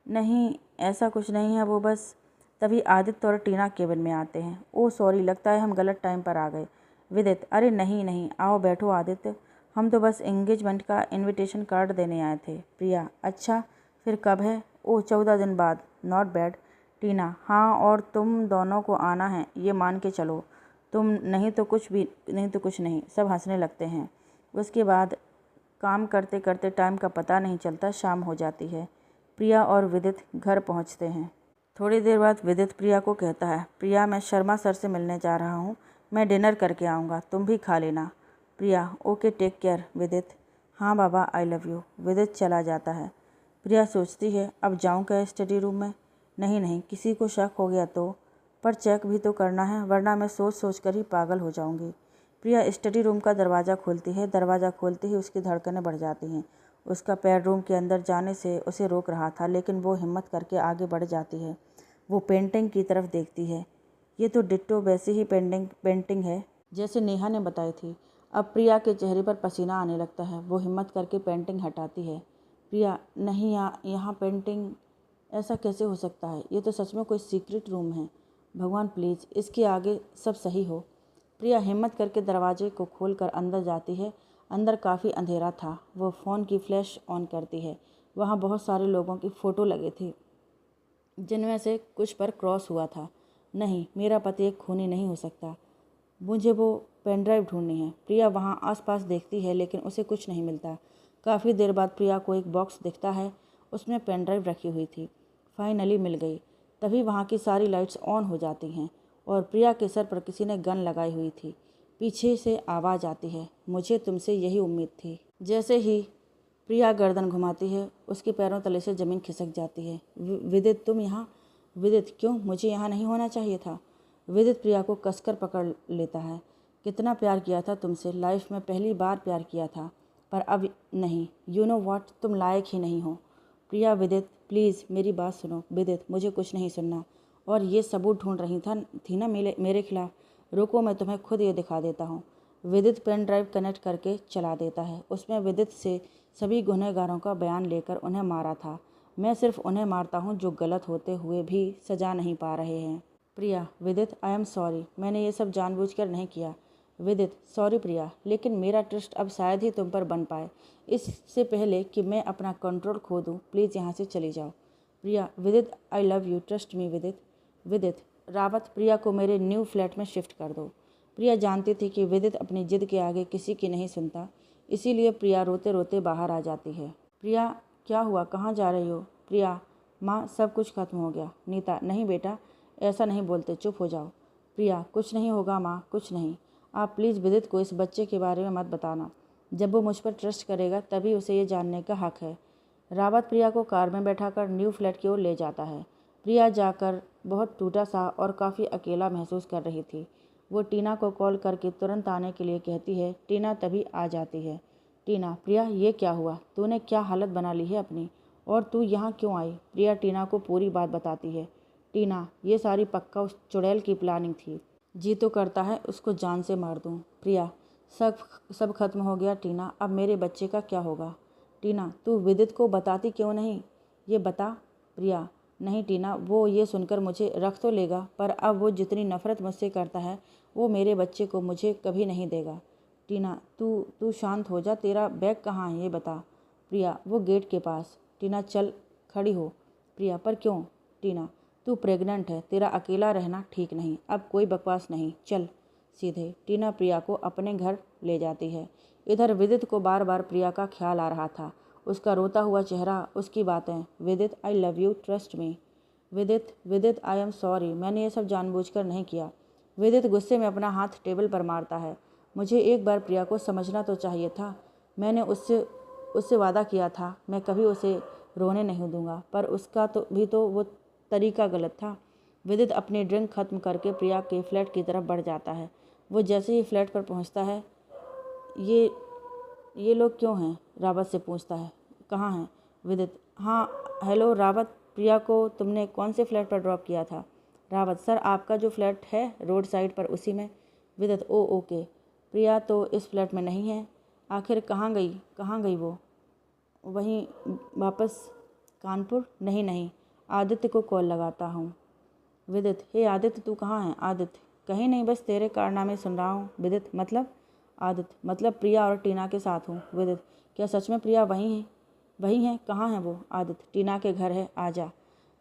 नहीं, ऐसा कुछ नहीं है, वो बस। तभी आदित्य और टीना केबिन में आते हैं। ओह सॉरी, लगता है हम गलत टाइम पर आ गए। विदित, अरे नहीं नहीं, आओ बैठो आदित्य, हम तो बस एंगेजमेंट का इनविटेशन कार्ड देने आए थे। प्रिया, अच्छा, फिर कब है? ओह 14 दिन बाद, नॉट बैड। टीना, हाँ, और तुम दोनों को आना है, ये मान के चलो। तुम नहीं तो कुछ भी नहीं तो कुछ नहीं। सब हंसने लगते हैं। उसके बाद काम करते करते टाइम का पता नहीं चलता, शाम हो जाती है। प्रिया और विदित घर पहुंचते हैं। थोड़ी देर बाद विदित प्रिया को कहता है, प्रिया, मैं शर्मा सर से मिलने जा रहा हूँ, मैं डिनर करके आऊँगा, तुम भी खा लेना। प्रिया, ओके, टेक केयर। विदित, हाँ बाबा, आई लव यू। विदित चला जाता है। प्रिया सोचती है, अब जाऊँ क्या स्टडी रूम में? नहीं नहीं, किसी को शक हो गया तो, पर चेक भी तो करना है, वरना मैं सोच सोच कर ही पागल हो जाऊँगी। प्रिया स्टडी रूम का दरवाज़ा खोलती है। दरवाज़ा खोलते ही उसकी धड़कनें बढ़ जाती हैं। उसका पैर रूम के अंदर जाने से उसे रोक रहा था, लेकिन वो हिम्मत करके आगे बढ़ जाती है। वो पेंटिंग की तरफ देखती है। ये तो डिट्टो वैसी ही पेंटिंग है जैसे नेहा ने बताई थी। अब प्रिया के चेहरे पर पसीना आने लगता है। वो हिम्मत करके पेंटिंग हटाती है। प्रिया, नहीं, यहाँ पेंटिंग, ऐसा कैसे हो सकता है? ये तो सच में कोई सीक्रेट रूम है। भगवान प्लीज़, इसके आगे सब सही हो। प्रिया हिम्मत करके दरवाजे को खोलकर अंदर जाती है। अंदर काफ़ी अंधेरा था। वो फ़ोन की फ्लैश ऑन करती है। वहाँ बहुत सारे लोगों की फ़ोटो लगे थे, जिनमें से कुछ पर क्रॉस हुआ था। नहीं, मेरा पति एक खूनी नहीं हो सकता, मुझे वो पेन ड्राइव ढूंढनी है। प्रिया वहाँ आसपास देखती है, लेकिन उसे कुछ नहीं मिलता। काफ़ी देर बाद प्रिया को एक बॉक्स दिखता है, उसमें पेन ड्राइव रखी हुई थी। फाइनली मिल गई। तभी वहाँ की सारी लाइट्स ऑन हो जाती हैं और प्रिया के सर पर किसी ने गन लगाई हुई थी। पीछे से आवाज़ आती है, मुझे तुमसे यही उम्मीद थी। जैसे ही प्रिया गर्दन घुमाती है, उसके पैरों तले से ज़मीन खिसक जाती है। विदित, तुम यहाँ? विदित, क्यों? मुझे यहाँ नहीं होना चाहिए था। विदित प्रिया को कसकर पकड़ लेता है। कितना प्यार किया था तुमसे, लाइफ में पहली बार प्यार किया था, पर अब नहीं। यू नो व्हाट, तुम लायक ही नहीं हो। प्रिया, विदित प्लीज़ मेरी बात सुनो। विदित, मुझे कुछ नहीं सुनना। और ये सबूत ढूंढ रही थी ना मेरे खिलाफ। रुको, मैं तुम्हें खुद ये दिखा देता हूँ। विदित पेन ड्राइव कनेक्ट करके चला देता है। उसमें विदित से सभी गुनहगारों का बयान लेकर उन्हें मारा था। मैं सिर्फ उन्हें मारता हूँ जो गलत होते हुए भी सजा नहीं पा रहे हैं। प्रिया, विदित आई एम सॉरी, मैंने ये सब जानबूझकर नहीं किया। विदित, सॉरी प्रिया, लेकिन मेरा ट्रस्ट अब शायद ही तुम पर बन पाए। इससे पहले कि मैं अपना कंट्रोल खो दूँ, प्लीज़ यहाँ से चली जाओ। प्रिया, विदित I love you, trust me विदित। विदित, रावत, प्रिया को मेरे न्यू फ्लैट में शिफ्ट कर दो। प्रिया जानती थी कि विदित अपनी जिद के आगे किसी की नहीं सुनता, इसीलिए प्रिया रोते रोते बाहर आ जाती है। प्रिया, क्या हुआ, कहाँ जा रही हो? प्रिया, माँ सब कुछ खत्म हो गया। नीता, नहीं बेटा, ऐसा नहीं बोलते, चुप हो जाओ। प्रिया, कुछ नहीं होगा माँ, कुछ नहीं। आप प्लीज़ विदित को इस बच्चे के बारे में मत बताना। जब वो मुझ पर ट्रस्ट करेगा तभी उसे ये जानने का हक है। रावत प्रिया को कार में बैठाकर न्यू फ्लैट की ओर ले जाता है। प्रिया जाकर बहुत टूटा सा और काफ़ी अकेला महसूस कर रही थी। वो टीना को कॉल करके तुरंत आने के लिए कहती है। टीना तभी आ जाती है। टीना, प्रिया ये क्या हुआ? तूने क्या हालत बना ली है अपनी? और तू यहाँ क्यों आई? प्रिया टीना को पूरी बात बताती है। टीना, ये सारी पक्का उस चुड़ैल की प्लानिंग थी। जी तो करता है उसको जान से मार दूँ। प्रिया, सब खत्म हो गया टीना, अब मेरे बच्चे का क्या होगा? टीना, तू विदित को बताती क्यों नहीं? ये बता। प्रिया, नहीं टीना, वो ये सुनकर मुझे रख तो लेगा, पर अब वो जितनी नफ़रत मुझसे करता है वो मेरे बच्चे को मुझे कभी नहीं देगा। टीना, तू शांत हो जा, तेरा बैग कहाँ है ये बता। प्रिया, वो गेट के पास। टीना, चल खड़ी हो। प्रिया, पर क्यों? टीना, तू प्रेग्नेंट है, तेरा अकेला रहना ठीक नहीं, अब कोई बकवास नहीं, चल सीधे। टीना प्रिया को अपने घर ले जाती है। इधर विदित को बार बार प्रिया का ख्याल आ रहा था, उसका रोता हुआ चेहरा, उसकी बातें। विदित I love you, trust me. विदित आई एम सॉरी, मैंने ये सब जानबूझकर नहीं किया। विदित गुस्से में अपना हाथ टेबल पर मारता है। मुझे एक बार प्रिया को समझना तो चाहिए था। मैंने उससे वादा किया था मैं कभी उसे रोने नहीं दूंगा, पर उसका तो वो तरीका गलत था। विदित अपनी ड्रिंक खत्म करके प्रिया के फ्लैट की तरफ बढ़ जाता है। वो जैसे ही फ्लैट पर पहुंचता है, ये लोग क्यों हैं? रावत से पूछता है। कहाँ हैं? विदित, हाँ हेलो रावत, प्रिया को तुमने कौन से फ्लैट पर ड्रॉप किया था? रावत, सर आपका जो फ्लैट है रोड साइड पर उसी में। विदित, ओ ओके, प्रिया तो इस फ्लैट में नहीं है। आखिर कहाँ गई वो? वहीं वापस कानपुर? नहीं, आदित्य को कॉल लगाता हूँ। विदित, हे आदित्य, तू कहाँ है? आदित्य, कहीं नहीं, बस तेरे कारनामे सुन रहा हूँ। विदित, मतलब? आदित्य, मतलब प्रिया और टीना के साथ हूँ। विदित, क्या सच में प्रिया वही है? कहाँ है वो? आदित्य, टीना के घर है, आजा।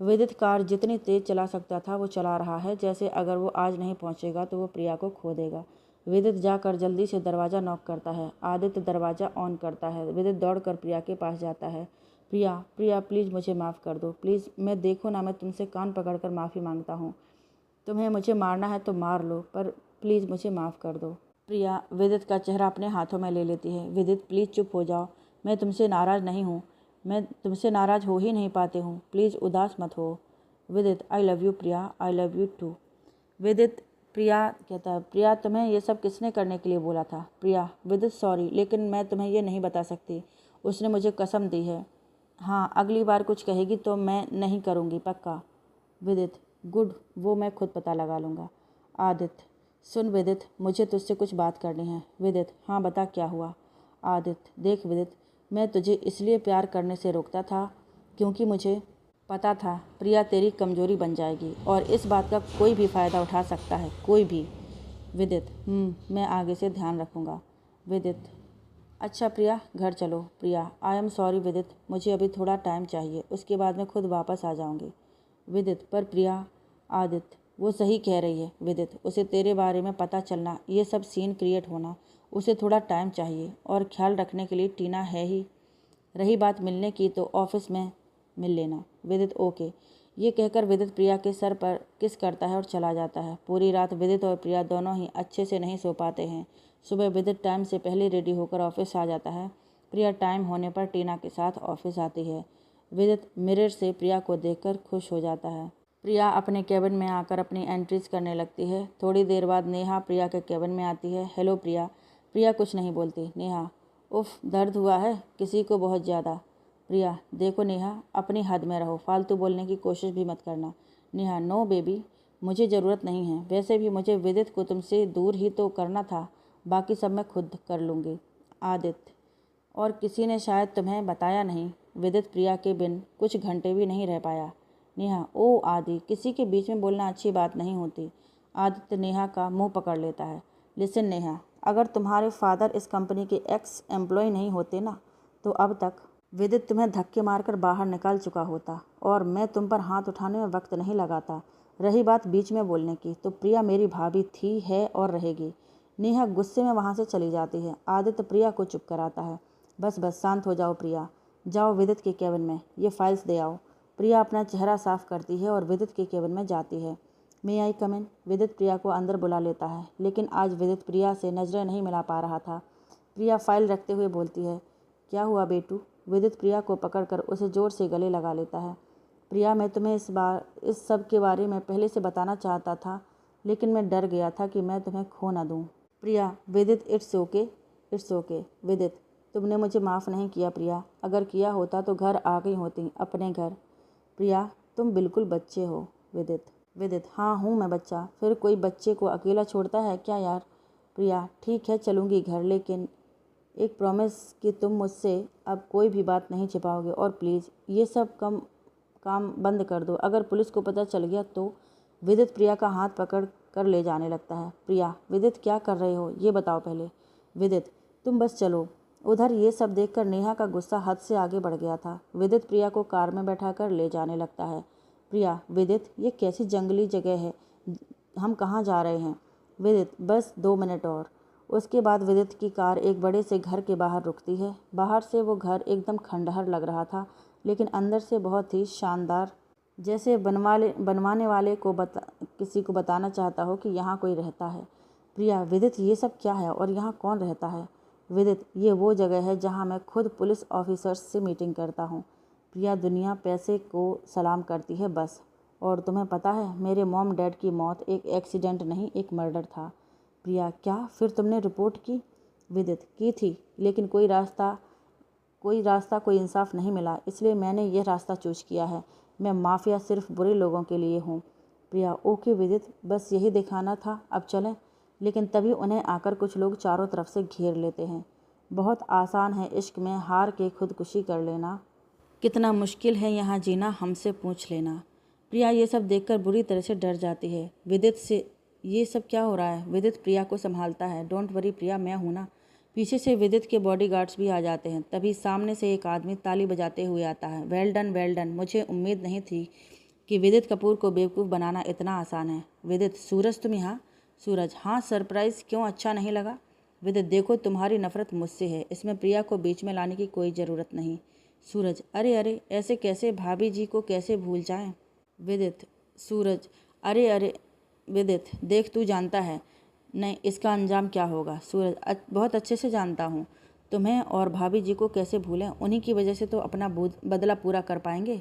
विदित कार जितनी तेज चला सकता था वो चला रहा है, जैसे अगर वो आज नहीं पहुँचेगा तो वो प्रिया को खो देगा। विदित जाकर जल्दी से दरवाज़ा नॉक करता है। आदित्य दरवाज़ा ऑन करता है। विदित दौड़कर प्रिया के पास जाता है। प्रिया प्लीज़ मुझे माफ़ कर दो, प्लीज़। मैं देखो ना, मैं तुमसे कान पकड़कर माफ़ी मांगता हूँ। तुम्हें मुझे मारना है तो मार लो, पर प्लीज़ मुझे माफ़ कर दो। प्रिया विदित का चेहरा अपने हाथों में ले लेती है। विदित, प्लीज़ चुप हो जाओ, मैं तुमसे नाराज़ नहीं हूँ, मैं तुमसे नाराज़ हो ही नहीं पाते हूँ, प्लीज़ उदास मत हो। Vidit, I love you Priya, I love you too. Vidit, Priya कहता है, प्रिया तुम्हें ये सब किसने करने के लिए बोला था? प्रिया, विदित सॉरी, लेकिन मैं तुम्हें ये नहीं बता सकती, उसने मुझे कसम दी है। हाँ, अगली बार कुछ कहेगी तो मैं नहीं करूँगी, पक्का। विदित, गुड, वो मैं खुद पता लगा लूँगा। आदित्य, सुन विदित, मुझे तुझसे कुछ बात करनी है। विदित, हाँ बता, क्या हुआ? आदित्य, देख विदित, मैं तुझे इसलिए प्यार करने से रोकता था क्योंकि मुझे पता था प्रिया तेरी कमजोरी बन जाएगी और इस बात का कोई भी फ़ायदा उठा सकता है, कोई भी। विदित, मैं आगे से ध्यान रखूँगा। विदित, अच्छा प्रिया, घर चलो। प्रिया, आई एम सॉरी विदित, मुझे अभी थोड़ा टाइम चाहिए, उसके बाद मैं खुद वापस आ जाऊँगी। विदित, पर प्रिया। आदित्य, वो सही कह रही है विदित, उसे तेरे बारे में पता चलना, ये सब सीन क्रिएट होना, उसे थोड़ा टाइम चाहिए और ख्याल रखने के लिए टीना है ही। रही बात मिलने की तो ऑफिस में मिल लेना। विदित, ओके। ये कहकर विदित प्रिया के सर पर किस करता है और चला जाता है। पूरी रात विदित और प्रिया दोनों ही अच्छे से नहीं सो पाते हैं। सुबह विदित टाइम से पहले रेडी होकर ऑफिस आ जाता है। प्रिया टाइम होने पर टीना के साथ ऑफिस आती है। विदित मिरर से प्रिया को देखकर खुश हो जाता है। प्रिया अपने केबिन में आकर अपनी एंट्रीज करने लगती है। थोड़ी देर बाद नेहा प्रिया के केबिन में आती है। हेलो प्रिया। प्रिया कुछ नहीं बोलती। नेहा, उफ, दर्द हुआ है किसी को बहुत ज़्यादा। प्रिया, देखो नेहा, अपनी हद में रहो, फालतू बोलने की कोशिश भी मत करना। नेहा, नो बेबी, मुझे ज़रूरत नहीं है। वैसे भी मुझे विदित को तुमसे दूर ही तो करना था, बाकी सब मैं खुद कर लूँगी। आदित्य, और किसी ने शायद तुम्हें बताया नहीं, विदित प्रिया के बिन कुछ घंटे भी नहीं रह पाया। नेहा, ओ आदि, किसी के बीच में बोलना अच्छी बात नहीं होती। आदित्य नेहा का मुंह पकड़ लेता है। लिसन नेहा, अगर तुम्हारे फादर इस कंपनी के एक्स एम्प्लॉय नहीं होते ना, तो अब तक विदित तुम्हें धक्के मारकर बाहर निकाल चुका होता और मैं तुम पर हाथ उठाने में वक्त नहीं लगाता। रही बात बीच में बोलने की, तो प्रिया मेरी भाभी थी, है और रहेगी। नेहा गुस्से में वहाँ से चली जाती है। आदित्य प्रिया को चुप कराता है। बस बस, शांत हो जाओ प्रिया। जाओ विदित के केबिन में ये फाइल्स दे आओ। प्रिया अपना चेहरा साफ करती है और विदित के केबिन में जाती है। मे आई कम इन? विदित प्रिया को अंदर बुला लेता है, लेकिन आज विदित प्रिया से नज़रें नहीं मिला पा रहा था। प्रिया फाइल रखते हुए बोलती है, क्या हुआ बेटू? विदित प्रिया को पकड़कर उसे जोर से गले लगा लेता है। प्रिया, मैं तुम्हें इस सब के बारे में पहले से बताना चाहता था, लेकिन मैं डर गया था कि मैं तुम्हें खो ना दूँ। प्रिया, विदित, इट्स ओके। विदित, तुमने मुझे माफ़ नहीं किया प्रिया। अगर किया होता तो घर आ गई होती, अपने घर। प्रिया, तुम बिल्कुल बच्चे हो। विदित, हाँ हूँ मैं बच्चा। फिर कोई बच्चे को अकेला छोड़ता है क्या यार? प्रिया, ठीक है चलूँगी घर, लेकिन एक प्रॉमिस कि तुम मुझसे अब कोई भी बात नहीं छिपाओगे, और प्लीज़ ये सब काम बंद कर दो। अगर पुलिस को पता चल गया तो। विदित प्रिया का हाथ पकड़ कर ले जाने लगता है। प्रिया, विदित क्या कर रहे हो ये बताओ पहले। विदित, तुम बस चलो। उधर ये सब देखकर नेहा का गुस्सा हद से आगे बढ़ गया था। विदित प्रिया को कार में बैठाकर ले जाने लगता है। प्रिया, विदित, ये कैसी जंगली जगह है, हम कहाँ जा रहे हैं? विदित, बस 2 मिनट और। उसके बाद विदित की कार एक बड़े से घर के बाहर रुकती है। बाहर से वो घर एकदम खंडहर लग रहा था, लेकिन अंदर से बहुत ही शानदार, जैसे बनवाने वाले को किसी को बताना चाहता हो कि यहाँ कोई रहता है। प्रिया, विदित, ये सब क्या है और यहाँ कौन रहता है? विदित, ये वो जगह है जहाँ मैं खुद पुलिस ऑफिसर्स से मीटिंग करता हूँ। प्रिया, दुनिया पैसे को सलाम करती है बस। और तुम्हें पता है, मेरे मॉम डैड की मौत एक एक्सीडेंट नहीं, एक मर्डर था। प्रिया, क्या? फिर तुमने रिपोर्ट की? विदित, की थी, लेकिन कोई इंसाफ नहीं मिला, इसलिए मैंने यह रास्ता चूज किया है। मैं माफिया सिर्फ बुरे लोगों के लिए हूँ। प्रिया, ओके विदित, बस यही दिखाना था, अब चलें। लेकिन तभी उन्हें आकर कुछ लोग चारों तरफ से घेर लेते हैं। बहुत आसान है इश्क में हार के खुदकुशी कर लेना, कितना मुश्किल है यहाँ जीना, हमसे पूछ लेना। प्रिया ये सब देखकर बुरी तरह से डर जाती है। विदित से ये सब क्या हो रहा है? विदित प्रिया को संभालता है। डोंट वरी प्रिया, मैं हूँ ना। पीछे से विदित के बॉडीगार्ड्स भी आ जाते हैं। तभी सामने से एक आदमी ताली बजाते हुए आता है। वेल डन, मुझे उम्मीद नहीं थी कि विदित कपूर को बेवकूफ़ बनाना इतना आसान है। विदित, सूरज तुम यहाँ? सूरज, हाँ, सरप्राइज़ क्यों, अच्छा नहीं लगा? विदित, देखो तुम्हारी नफ़रत मुझसे है, इसमें प्रिया को बीच में लाने की कोई ज़रूरत नहीं। सूरज, अरे ऐसे कैसे, भाभी जी को कैसे भूल जाएं? विदित, सूरज, अरे विदित, देख तू जानता है नहीं इसका अंजाम क्या होगा। सूरज, बहुत अच्छे से जानता हूँ, तुम्हें और भाभी जी को कैसे भूलें, उन्हीं की वजह से तो अपना बदला पूरा कर पाएंगे।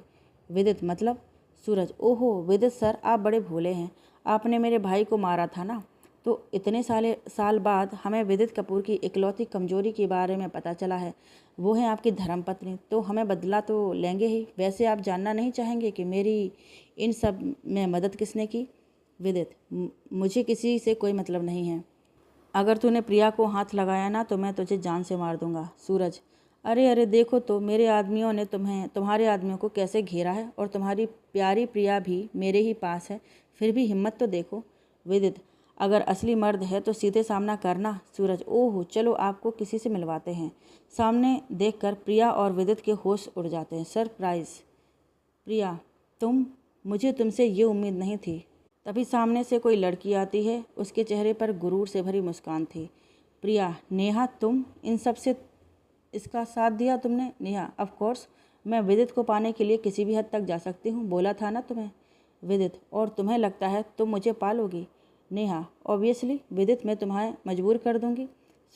विदित, मतलब? सूरज, ओहो विदित सर, आप बड़े भोले हैं, आपने मेरे भाई को मारा था ना, तो इतने साल बाद हमें विदित कपूर की इकलौती कमजोरी के बारे में पता चला है, वो है आपकी धर्मपत्नी, तो हमें बदला तो लेंगे ही। वैसे आप जानना नहीं चाहेंगे कि मेरी इन सब में मदद किसने की? विदित, मुझे किसी से कोई मतलब नहीं है, अगर तूने प्रिया को हाथ लगाया ना तो मैं तुझे जान से मार दूंगा। सूरज, अरे देखो तो मेरे आदमियों ने तुम्हारे आदमियों को कैसे घेरा है, और तुम्हारी प्यारी प्रिया भी मेरे ही पास है, फिर भी हिम्मत तो देखो। विदित, अगर असली मर्द है तो सीधे सामना करना। सूरज, ओह चलो आपको किसी से मिलवाते हैं। सामने देखकर प्रिया और विदित के होश उड़ जाते हैं। सरप्राइज। प्रिया, मुझे तुमसे ये उम्मीद नहीं थी। तभी सामने से कोई लड़की आती है, उसके चेहरे पर गुरूर से भरी मुस्कान थी। प्रिया, नेहा, तुम इन सब से इसका साथ दिया तुमने? नेहा, ऑफ कोर्स, मैं विदित को पाने के लिए किसी भी हद तक जा सकती हूँ, बोला था ना तुम्हें। विदित, और तुम्हें लगता है तुम मुझे पालोगी? नेहा, ऑब्वियसली विदित, मैं तुम्हें मजबूर कर दूंगी।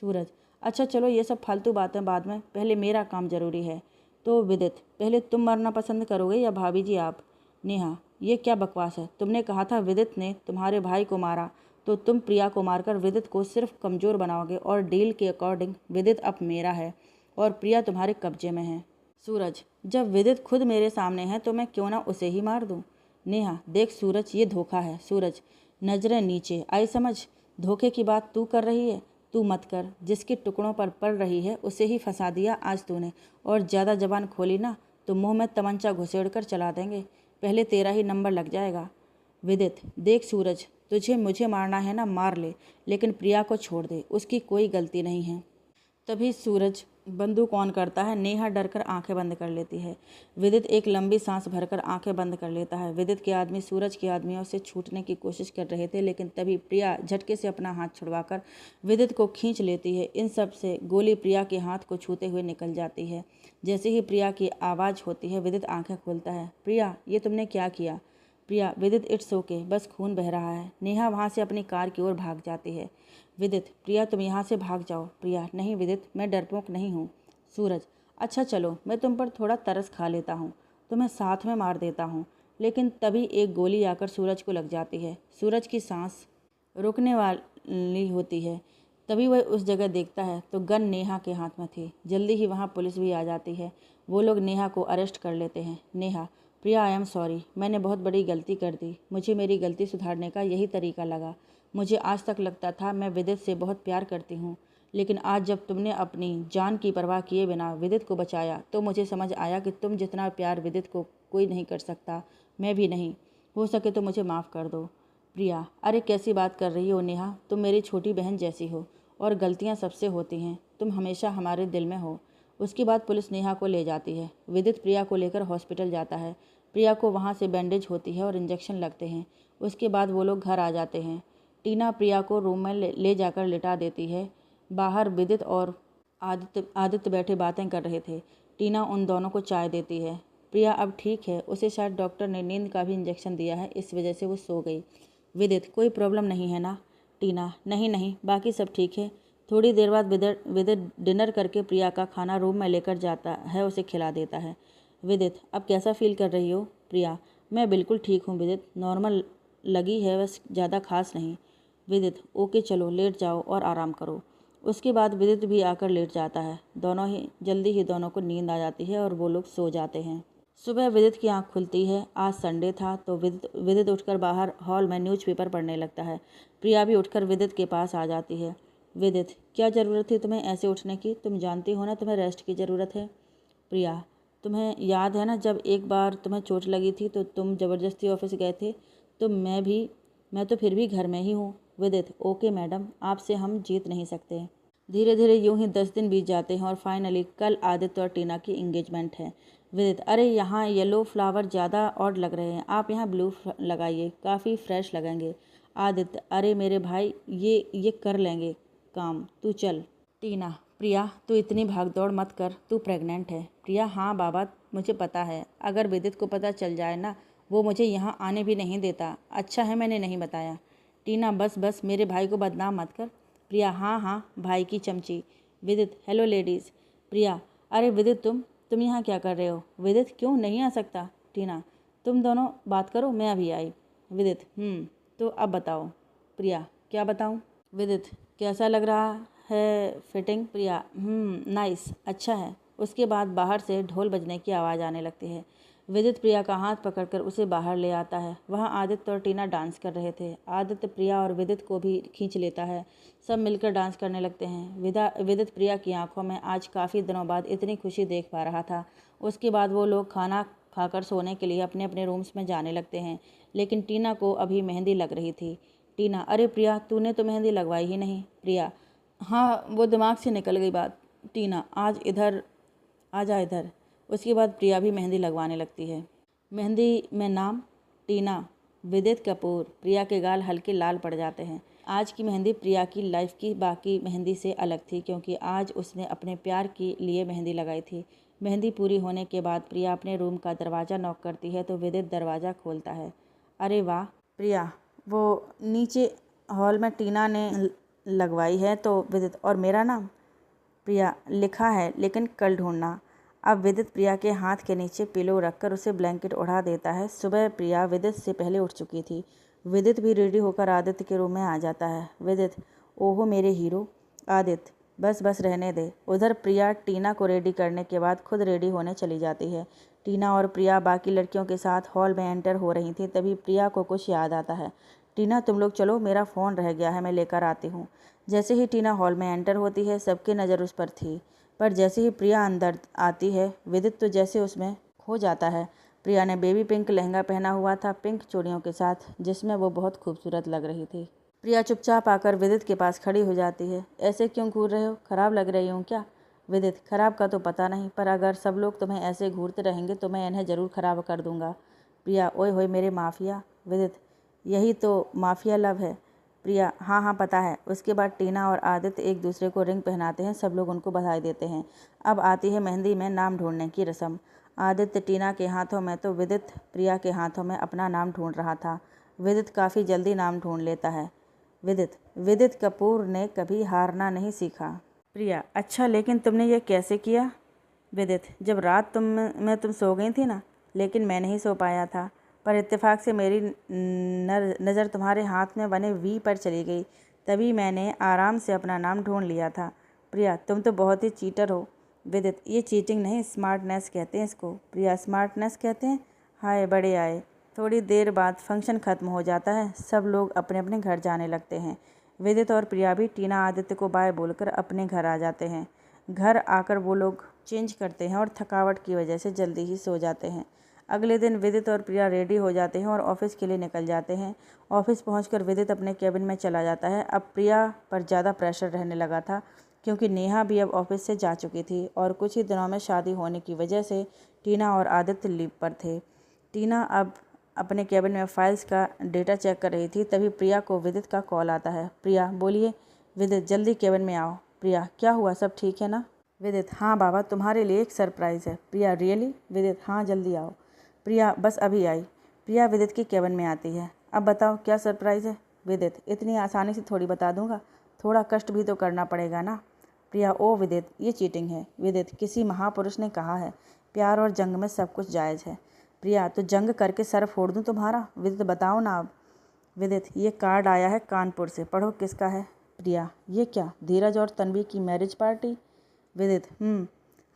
सूरज, अच्छा चलो ये सब फालतू बातें बाद में, पहले मेरा काम ज़रूरी है। तो विदित, पहले तुम मरना पसंद करोगे या भाभी जी आप? नेहा, ये क्या बकवास है? तुमने कहा था विदित ने तुम्हारे भाई को मारा, तो तुम प्रिया को मारकर विदित को सिर्फ कमज़ोर बनाओगे, और डील के अकॉर्डिंग विदित अब मेरा है और प्रिया तुम्हारे कब्जे में है। सूरज, जब विदित खुद मेरे सामने है तो मैं क्यों ना उसे ही मार दूं? नेहा, देख सूरज, ये धोखा है। सूरज, नजरें नीचे, आई समझ? धोखे की बात तू कर रही है, तू मत कर। जिसके टुकड़ों पर पड़ रही है उसे ही फंसा दिया आज तूने, और ज़्यादा जबान खोली ना तो मुंह में तमंचा घुसेड़ कर चला देंगे, पहले तेरा ही नंबर लग जाएगा। विदित, देख सूरज, तुझे मुझे मारना है ना मार ले, लेकिन प्रिया को छोड़ दे, उसकी कोई गलती नहीं है। तभी सूरज बंदूक ऑन करता है। नेहा डरकर आंखें बंद कर लेती है। विदित एक लंबी सांस भरकर आंखें बंद कर लेता है। विदित के आदमी सूरज के आदमियों से छूटने की कोशिश कर रहे थे, लेकिन तभी प्रिया झटके से अपना हाथ छुड़वाकर विदित को खींच लेती है। इन सब से गोली प्रिया के हाथ को छूते हुए निकल जाती है। जैसे ही प्रिया की आवाज़ होती है, विदित आंखें खोलता है। प्रिया, ये तुमने क्या किया? प्रिया, विदित, इट्स ओके, बस खून बह रहा है। नेहा वहाँ से अपनी कार की ओर भाग जाती है। विदित, प्रिया तुम यहाँ से भाग जाओ। प्रिया, नहीं विदित, मैं डरपोक नहीं हूँ। सूरज, अच्छा चलो, मैं तुम पर थोड़ा तरस खा लेता हूँ, तुम्हें साथ में मार देता हूँ। लेकिन तभी एक गोली आकर सूरज को लग जाती है। सूरज की सांस रुकने वाली होती है। तभी वह उस जगह देखता है तो गन नेहा के हाथ में थी। जल्दी ही वहाँ पुलिस भी आ जाती है। वो लोग नेहा को अरेस्ट कर लेते हैं। नेहा, प्रिया, आई एम सॉरी, मैंने बहुत बड़ी गलती कर दी। मुझे मेरी गलती सुधारने का यही तरीका लगा। मुझे आज तक लगता था मैं विदित से बहुत प्यार करती हूँ, लेकिन आज जब तुमने अपनी जान की परवाह किए बिना विदित को बचाया तो मुझे समझ आया कि तुम जितना प्यार विदित को कोई नहीं कर सकता, मैं भी नहीं। हो सके तो मुझे माफ़ कर दो। प्रिया, अरे कैसी बात कर रही हो नेहा, तुम मेरी छोटी बहन जैसी हो, और गलतियाँ सबसे होती हैं, तुम हमेशा हमारे दिल में हो। उसके बाद पुलिस नेहा को ले जाती है। विदित प्रिया को लेकर हॉस्पिटल जाता है। प्रिया को वहाँ से बैंडेज होती है और इंजेक्शन लगते हैं। उसके बाद वो लोग घर आ जाते हैं। टीना प्रिया को रूम में ले जाकर लिटा देती है। बाहर विदित और आदित्य बैठे बातें कर रहे थे। टीना उन दोनों को चाय देती है। प्रिया अब ठीक है, उसे शायद डॉक्टर ने नींद का भी इंजेक्शन दिया है, इस वजह से वो सो गई। विदित, कोई प्रॉब्लम नहीं है ना? टीना, नहीं नहीं, बाकी सब ठीक है। थोड़ी देर बाद विदित डिनर करके प्रिया का खाना रूम में लेकर जाता है, उसे खिला देता है। विदित, अब कैसा फील कर रही हो? प्रिया, मैं बिल्कुल ठीक हूँ विदित, नॉर्मल लगी है, बस ज़्यादा खास नहीं। विदित, ओके चलो लेट जाओ और आराम करो। उसके बाद विदित भी आकर लेट जाता है। जल्दी ही दोनों को नींद आ जाती है और वो लोग सो जाते हैं। सुबह विदित की आंख खुलती है। आज संडे था तो विदित उठकर बाहर हॉल में न्यूज़पेपर पढ़ने लगता है। प्रिया भी उठकर विदित के पास आ जाती है। विदित, क्या ज़रूरत थी तुम्हें ऐसे उठने की? तुम जानती हो ना तुम्हें रेस्ट की ज़रूरत है। प्रिया, तुम्हें याद है ना जब एक बार तुम्हें चोट लगी थी तो तुम ज़बरदस्ती ऑफिस गए थे, तो मैं तो फिर भी घर में ही हूँ। विदित, ओके मैडम, आपसे हम जीत नहीं सकते। धीरे धीरे यूं ही 10 दिन बीत जाते हैं और फाइनली कल आदित्य और टीना की एंगेजमेंट है। विदित, अरे यहाँ येलो फ्लावर ज़्यादा ऑड लग रहे हैं, आप यहाँ ब्लू लगाइए, काफ़ी फ्रेश लगेंगे। आदित्य, अरे मेरे भाई, ये कर लेंगे काम, तू चल। टीना, प्रिया तू इतनी भागदौड़ मत कर, तू प्रेग्नेंट है। प्रिया, हाँ बाबा, मुझे पता है, अगर विदित को पता चल जाए ना, वो मुझे यहाँ आने भी नहीं देता। अच्छा है मैंने नहीं बताया। टीना, बस बस, मेरे भाई को बदनाम मत कर। प्रिया, हाँ हाँ, भाई की चमची। विदित, हेलो लेडीज़। प्रिया, अरे विदित, तुम यहाँ क्या कर रहे हो? विदित, क्यों नहीं आ सकता? टीना, तुम दोनों बात करो, मैं अभी आई। विदित, तो अब बताओ। प्रिया, क्या बताऊँ? विदित, कैसा लग रहा है फिटिंग? प्रिया, नाइस, अच्छा है। उसके बाद बाहर से ढोल बजने की आवाज़ आने लगती है। विदित प्रिया का हाथ पकड़कर उसे बाहर ले आता है। वहाँ आदित्य और टीना डांस कर रहे थे। आदित्य प्रिया और विदित को भी खींच लेता है। सब मिलकर डांस करने लगते हैं। विदित प्रिया की आंखों में आज काफ़ी दिनों बाद इतनी खुशी देख पा रहा था। उसके बाद वो लोग खाना खाकर सोने के लिए अपने अपने रूम्स में जाने लगते हैं, लेकिन टीना को अभी मेहंदी लग रही थी। टीना, अरे प्रिया, तूने तो मेहंदी लगवाई ही नहीं। प्रिया, हाँ वो दिमाग से निकल गई बात। टीना, आज इधर आ जा इधर। उसके बाद प्रिया भी मेहंदी लगवाने लगती है। मेहंदी में नाम टीना, विदित कपूर। प्रिया के गाल हल्के लाल पड़ जाते हैं। आज की मेहंदी प्रिया की लाइफ की बाकी मेहंदी से अलग थी, क्योंकि आज उसने अपने प्यार के लिए मेहंदी लगाई थी। मेहंदी पूरी होने के बाद प्रिया अपने रूम का दरवाज़ा नॉक करती है तो विदित दरवाज़ा खोलता है। अरे वाह प्रिया, वो नीचे हॉल में टीना ने लगवाई है तो विदित, और मेरा नाम? प्रिया, लिखा है लेकिन कल ढूंढना। अब विदित प्रिया के हाथ के नीचे पिलो रखकर उसे ब्लैंकेट ओढ़ा देता है। सुबह प्रिया विदित से पहले उठ चुकी थी। विदित भी रेडी होकर आदित्य के रूम में आ जाता है। विदित, ओहो मेरे हीरो। आदित्य, बस बस रहने दे। उधर प्रिया टीना को रेडी करने के बाद खुद रेडी होने चली जाती है। टीना और प्रिया बाकी लड़कियों के साथ हॉल में एंटर हो रही थी, तभी प्रिया को कुछ याद आता है। टीना, तुम लोग चलो, मेरा फ़ोन रह गया है, मैं लेकर आती हूँ। जैसे ही टीना हॉल में एंटर होती है सबकी नज़र उस पर थी, पर जैसे ही प्रिया अंदर आती है विदित तो जैसे उसमें खो जाता है। प्रिया ने बेबी पिंक लहंगा पहना हुआ था, पिंक चूड़ियों के साथ, जिसमें वो बहुत खूबसूरत लग रही थी। प्रिया चुपचाप आकर विदित के पास खड़ी हो जाती है। ऐसे क्यों घूर रहे हो? खराब लग रही हूँ क्या? विदित, खराब का तो पता नहीं, पर अगर सब लोग तुम्हें ऐसे घूरते रहेंगे तो मैं इन्हें ज़रूर खराब कर दूंगा। प्रिया, ओए होए मेरे माफिया। विदित, यही तो माफिया लव है। प्रिया, हाँ हाँ पता है। उसके बाद टीना और आदित्य एक दूसरे को रिंग पहनाते हैं, सब लोग उनको बधाई देते हैं। अब आती है मेहंदी में नाम ढूंढने की रस्म। आदित्य टीना के हाथों में तो विदित प्रिया के हाथों में अपना नाम ढूंढ रहा था। विदित काफ़ी जल्दी नाम ढूंढ लेता है। विदित, विदित कपूर ने कभी हारना नहीं सीखा। प्रिया, अच्छा लेकिन तुमने ये कैसे किया? विदित, जब रात तुम सो गई थी ना, लेकिन मैं नहीं सो पाया था, पर इत्तेफाक से मेरी नज़र तुम्हारे हाथ में बने वी पर चली गई, तभी मैंने आराम से अपना नाम ढूंढ लिया था। प्रिया, तुम तो बहुत ही चीटर हो। विदित, ये चीटिंग नहीं, स्मार्टनेस कहते हैं इसको। प्रिया, स्मार्टनेस कहते हैं? हाय बड़े आए। थोड़ी देर बाद फंक्शन ख़त्म हो जाता है, सब लोग अपने अपने घर जाने लगते हैं। विदित और प्रिया भी टीना आदित्य को बाय बोलकर अपने घर आ जाते हैं। घर आकर वो लोग चेंज करते हैं और थकावट की वजह से जल्दी ही सो जाते हैं। अगले दिन विदित और प्रिया रेडी हो जाते हैं और ऑफिस के लिए निकल जाते हैं। ऑफिस पहुंचकर विदित अपने केबिन में चला जाता है। अब प्रिया पर ज़्यादा प्रेशर रहने लगा था, क्योंकि नेहा भी अब ऑफिस से जा चुकी थी और कुछ ही दिनों में शादी होने की वजह से टीना और आदित्य लीव पर थे। टीना अब अपने केबिन में फाइल्स का डेटा चेक कर रही थी, तभी प्रिया को विदित का कॉल आता है। प्रिया, बोलिए। विदित, जल्दी केबिन में आओ। प्रिया, क्या हुआ, सब ठीक है ना? विदित, हाँ बाबा, तुम्हारे लिए एक सरप्राइज़ है। प्रिया, रियली? विदित, हाँ जल्दी आओ। प्रिया, बस अभी आई। प्रिया विदित के केबिन में आती है। अब बताओ क्या सरप्राइज़ है? विदित, इतनी आसानी से थोड़ी बता दूंगा, थोड़ा कष्ट भी तो करना पड़ेगा ना। प्रिया, ओ विदित, ये चीटिंग है। विदित, किसी महापुरुष ने कहा है प्यार और जंग में सब कुछ जायज़ है। प्रिया, तो जंग करके सर फोड़ दूं तुम्हारा? विदित, बताओ ना अब। विदित, ये कार्ड आया है कानपुर से, पढ़ो किसका है। प्रिया, ये क्या, धीरज और तन्वी की मैरिज पार्टी? विदित,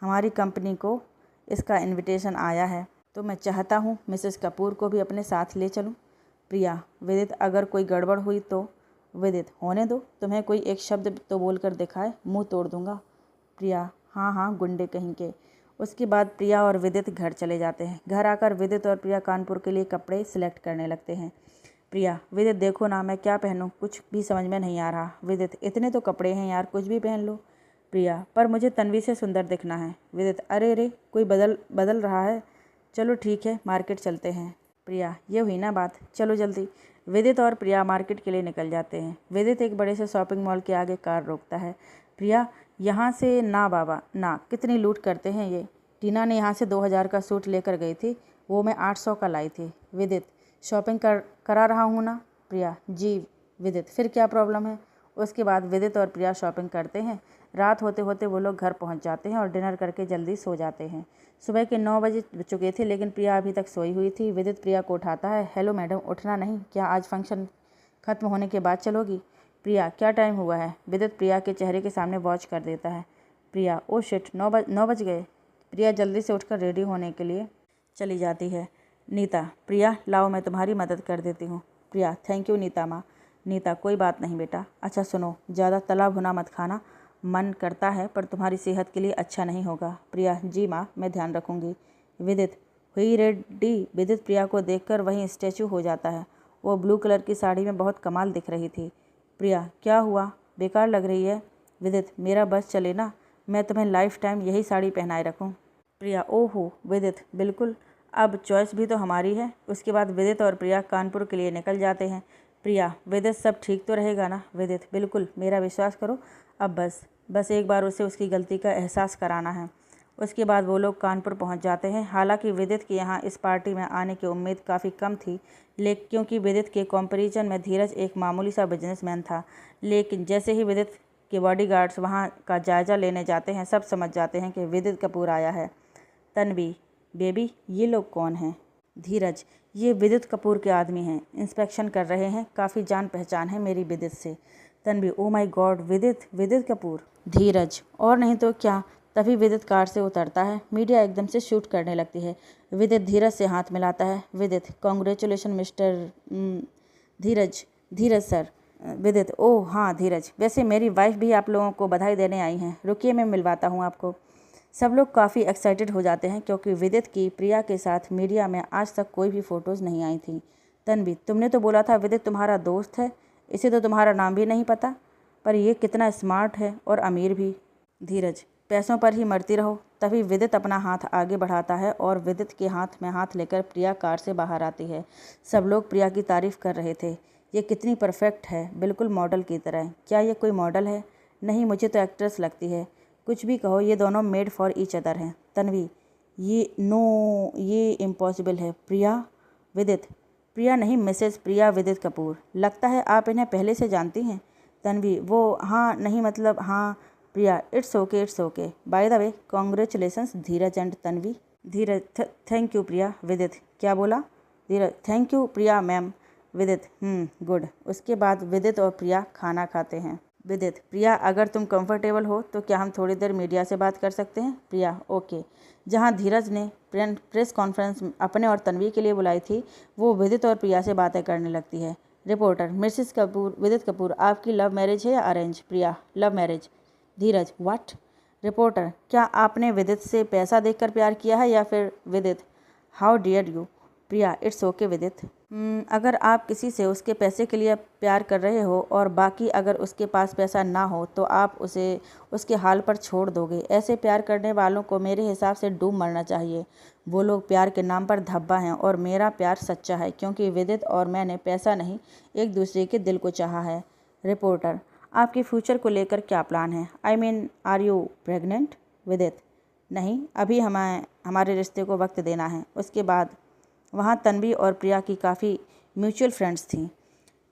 हमारी कंपनी को इसका इनविटेशन आया है, तो मैं चाहता हूँ मिसेस कपूर को भी अपने साथ ले चलूँ। प्रिया, विदित, अगर कोई गड़बड़ हुई तो? विदित, होने दो, तुम्हें कोई एक शब्द तो बोलकर दिखाए, मुंह तोड़ दूंगा। प्रिया, हाँ हाँ गुंडे कहीं के। उसके बाद प्रिया और विदित घर चले जाते हैं। घर आकर विदित और प्रिया कानपुर के लिए कपड़े सिलेक्ट करने लगते हैं। प्रिया, विदित देखो ना मैं क्या पहनूं, कुछ भी समझ में नहीं आ रहा। विदित, इतने तो कपड़े हैं यार, कुछ भी पहन लो। प्रिया, पर मुझे तन्वी से सुंदर दिखना है। विदित, अरे रे, कोई बदल रहा है, चलो ठीक है मार्केट चलते हैं। प्रिया, ये हुई ना बात, चलो जल्दी। विदित और प्रिया मार्केट के लिए निकल जाते हैं। विदित एक बड़े से शॉपिंग मॉल के आगे कार रोकता है। प्रिया, यहाँ से ना बाबा ना, कितनी लूट करते हैं ये। टीना ने यहाँ से 2000 का सूट लेकर गई थी, वो मैं 800 का लाई थी। विदित, शॉपिंग करा रहा हूँ ना। प्रिया, जी। विदित, फिर क्या प्रॉब्लम है? उसके बाद विदित और प्रिया शॉपिंग करते हैं। रात होते होते वो लोग घर पहुंच जाते हैं और डिनर करके जल्दी सो जाते हैं। सुबह के 9 बजे चुके थे, लेकिन प्रिया अभी तक सोई हुई थी। विदित प्रिया को उठाता है। हेलो मैडम, उठना नहीं क्या? आज फंक्शन खत्म होने के बाद चलोगी? प्रिया, क्या टाइम हुआ है? विदित प्रिया के चेहरे के सामने वॉच कर देता है। प्रिया, ओ शिट, 9 बज गए। प्रिया जल्दी से उठकर रेडी होने के लिए चली जाती है। नीता, प्रिया लाओ मैं तुम्हारी मदद कर देती हूँ। प्रिया, थैंक यू नीता माँ। नीता, कोई बात नहीं बेटा। अच्छा सुनो, ज़्यादा तला भुना मत खाना, मन करता है पर तुम्हारी सेहत के लिए अच्छा नहीं होगा। प्रिया, जी माँ, मैं ध्यान रखूँगी। विदित, हुई रेडी? विदित प्रिया को देखकर वहीं स्टैचू हो जाता है। वो ब्लू कलर की साड़ी में बहुत कमाल दिख रही थी। प्रिया, क्या हुआ, बेकार लग रही है। विदित, मेरा बस चले ना, मैं तुम्हें लाइफ टाइम यही साड़ी पहनाए रखूँ। प्रिया, ओहो। विदित, बिल्कुल, अब चॉइस भी तो हमारी है। उसके बाद विदित और प्रिया कानपुर के लिए निकल जाते हैं। प्रिया, विदित सब ठीक तो रहेगा ना? विदित, बिल्कुल, मेरा विश्वास करो। अब बस एक बार उसे उसकी गलती का एहसास कराना है। उसके बाद वो लोग कानपुर पहुंच जाते हैं। हालांकि विदित की यहाँ इस पार्टी में आने की उम्मीद काफ़ी कम थी, लेकिन क्योंकि विदित के कंपैरिजन में धीरज एक मामूली सा बिजनेसमैन था। लेकिन जैसे ही विदित के बॉडीगार्ड्स वहाँ का जायज़ा लेने जाते हैं, सब समझ जाते हैं कि विदित कपूर आया है। तन्वी, बेबी, ये लोग कौन हैं? धीरज, ये विदित कपूर के आदमी हैं, इंस्पेक्शन कर रहे हैं, काफ़ी जान पहचान है मेरी विदित से। तन्वी, ओ माय गॉड, विदित कपूर। धीरज, और नहीं तो क्या। तभी विदित कार से उतरता है। मीडिया एकदम से शूट करने लगती है। विदित धीरज से हाथ मिलाता है। विदित, कॉन्ग्रेचुलेशन मिस्टर धीरज सर। विदित, ओह हाँ धीरज, वैसे मेरी वाइफ भी आप लोगों को बधाई देने आई हैं। रुकिए, मैं मिलवाता हूँ आपको। सब लोग काफ़ी एक्साइटेड हो जाते हैं क्योंकि विदित की प्रिया के साथ मीडिया में आज तक कोई भी फ़ोटोज़ नहीं आई थी। तन्वी, तुमने तो बोला था विदित तुम्हारा दोस्त है, इसे तो तुम्हारा नाम भी नहीं पता, पर ये कितना स्मार्ट है और अमीर भी। धीरज, पैसों पर ही मरती रहो। तभी विदित अपना हाथ आगे बढ़ाता है और विदित के हाथ में हाथ लेकर प्रिया कार से बाहर आती है। सब लोग प्रिया की तारीफ़ कर रहे थे। ये कितनी परफेक्ट है, बिल्कुल मॉडल की तरह। क्या ये कोई मॉडल है? नहीं, मुझे तो एक्ट्रेस लगती है। कुछ भी कहो, ये दोनों मेड फॉर ईच अदर हैं। तन्वी, ये इम्पॉसिबल है। प्रिया, विदित, प्रिया नहीं, मिसेज प्रिया विदित कपूर। लगता है आप इन्हें पहले से जानती हैं। तन्वी, वो हाँ, नहीं मतलब हाँ। Priya, it's okay. By the way, congratulations Dheeraj and Tanvi. Dheeraj, thank you Priya. Vidit, क्या बोला? Dheeraj, thank you Priya ma'am. Vidit, good. उसके बाद विदित और प्रिया खाना खाते हैं। विदित, प्रिया, अगर तुम कंफर्टेबल हो तो क्या हम थोड़ी देर मीडिया से बात कर सकते हैं? प्रिया, ओके। जहां धीरज ने प्रेस कॉन्फ्रेंस अपने और तन्वी के लिए बुलाई थी, वो विदित और प्रिया से बातें करने लगती है। रिपोर्टर, मिसेस कपूर, विदित कपूर, आपकी लव मैरिज है या arrange? Priya, love marriage. Dheeraj, what? Reporter, क्या आपने विदित से पैसा देखकर प्यार किया है या फिर? Vidit, how dear you. Priya, it's okay Vidit. अगर आप किसी से उसके पैसे के लिए प्यार कर रहे हो और बाकी अगर उसके पास पैसा ना हो तो आप उसे उसके हाल पर छोड़ दोगे। ऐसे प्यार करने वालों को मेरे हिसाब से डूब मरना चाहिए। वो लोग प्यार के नाम पर धब्बा हैं और मेरा प्यार सच्चा है क्योंकि विदित और मैंने पैसा नहीं, एक दूसरे के दिल को चाहा है। रिपोर्टर, आपके फ्यूचर को लेकर क्या प्लान है? I mean, are you pregnant? Vidit, नहीं, अभी हमारे रिश्ते को वक्त देना है। उसके बाद वहाँ तन्वी और प्रिया की काफ़ी म्यूचुअल फ्रेंड्स थीं।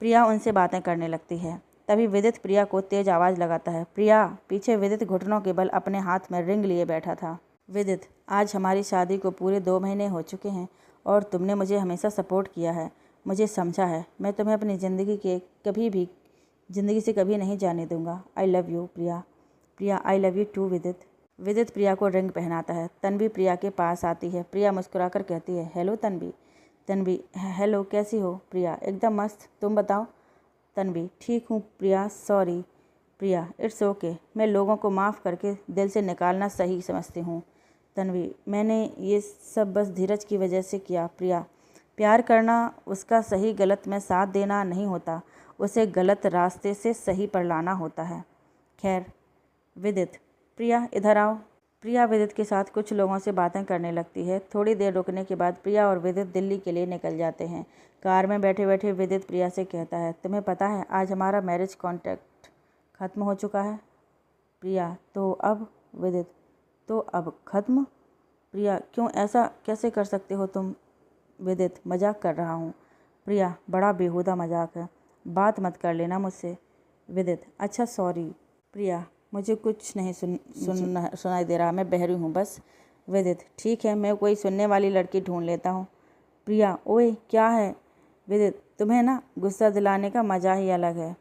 प्रिया उनसे बातें करने लगती है। तभी विदित प्रिया को तेज़ आवाज़ लगाता है। प्रिया, पीछे विदित घुटनों के बल अपने हाथ में रिंग लिए बैठा था। विदित, आज हमारी शादी को पूरे 2 महीने हो चुके हैं और तुमने मुझे हमेशा सपोर्ट किया है, मुझे समझा है। मैं तुम्हें अपनी ज़िंदगी से कभी नहीं जाने दूंगा। I love you Priya. Priya, I love you too Vidit. Vidit प्रिया को रिंग पहनाता है। तन्वी प्रिया के पास आती है। प्रिया मुस्कुराकर कहती है, हेलो तन्वी। तन्वी, हेलो, कैसी हो? प्रिया, एकदम मस्त, तुम बताओ? तन्वी, ठीक हूँ प्रिया, सॉरी। Priya, it's okay. मैं लोगों को माफ़ करके दिल से निकालना सही समझती हूँ। तन्वी, मैंने ये सब बस धीरज की वजह से किया। प्रिया, प्यार करना उसका सही गलत में साथ देना नहीं होता, उसे गलत रास्ते से सही पर लाना होता है। खैर। विदित, प्रिया इधर आओ। प्रिया विदित के साथ कुछ लोगों से बातें करने लगती है। थोड़ी देर रुकने के बाद प्रिया और विदित दिल्ली के लिए निकल जाते हैं। कार में बैठे बैठे विदित प्रिया से कहता है, तुम्हें पता है आज हमारा मैरिज कॉन्ट्रैक्ट ख़त्म हो चुका है। प्रिया, तो अब? विदित, तो अब ख़त्म? प्रिया, क्यों, ऐसा कैसे कर सकते हो तुम? विदित, मजाक कर रहा हूँ। प्रिया, बड़ा बेहुदा मजाक है, बात मत कर लेना मुझसे। विदित, अच्छा सॉरी। प्रिया, मुझे कुछ नहीं सुनाई दे रहा, मैं बहरी हूँ बस। विदित, ठीक है, मैं कोई सुनने वाली लड़की ढूंढ लेता हूँ। प्रिया, ओए क्या है? विदित, तुम्हें ना गुस्सा दिलाने का मज़ा ही अलग है।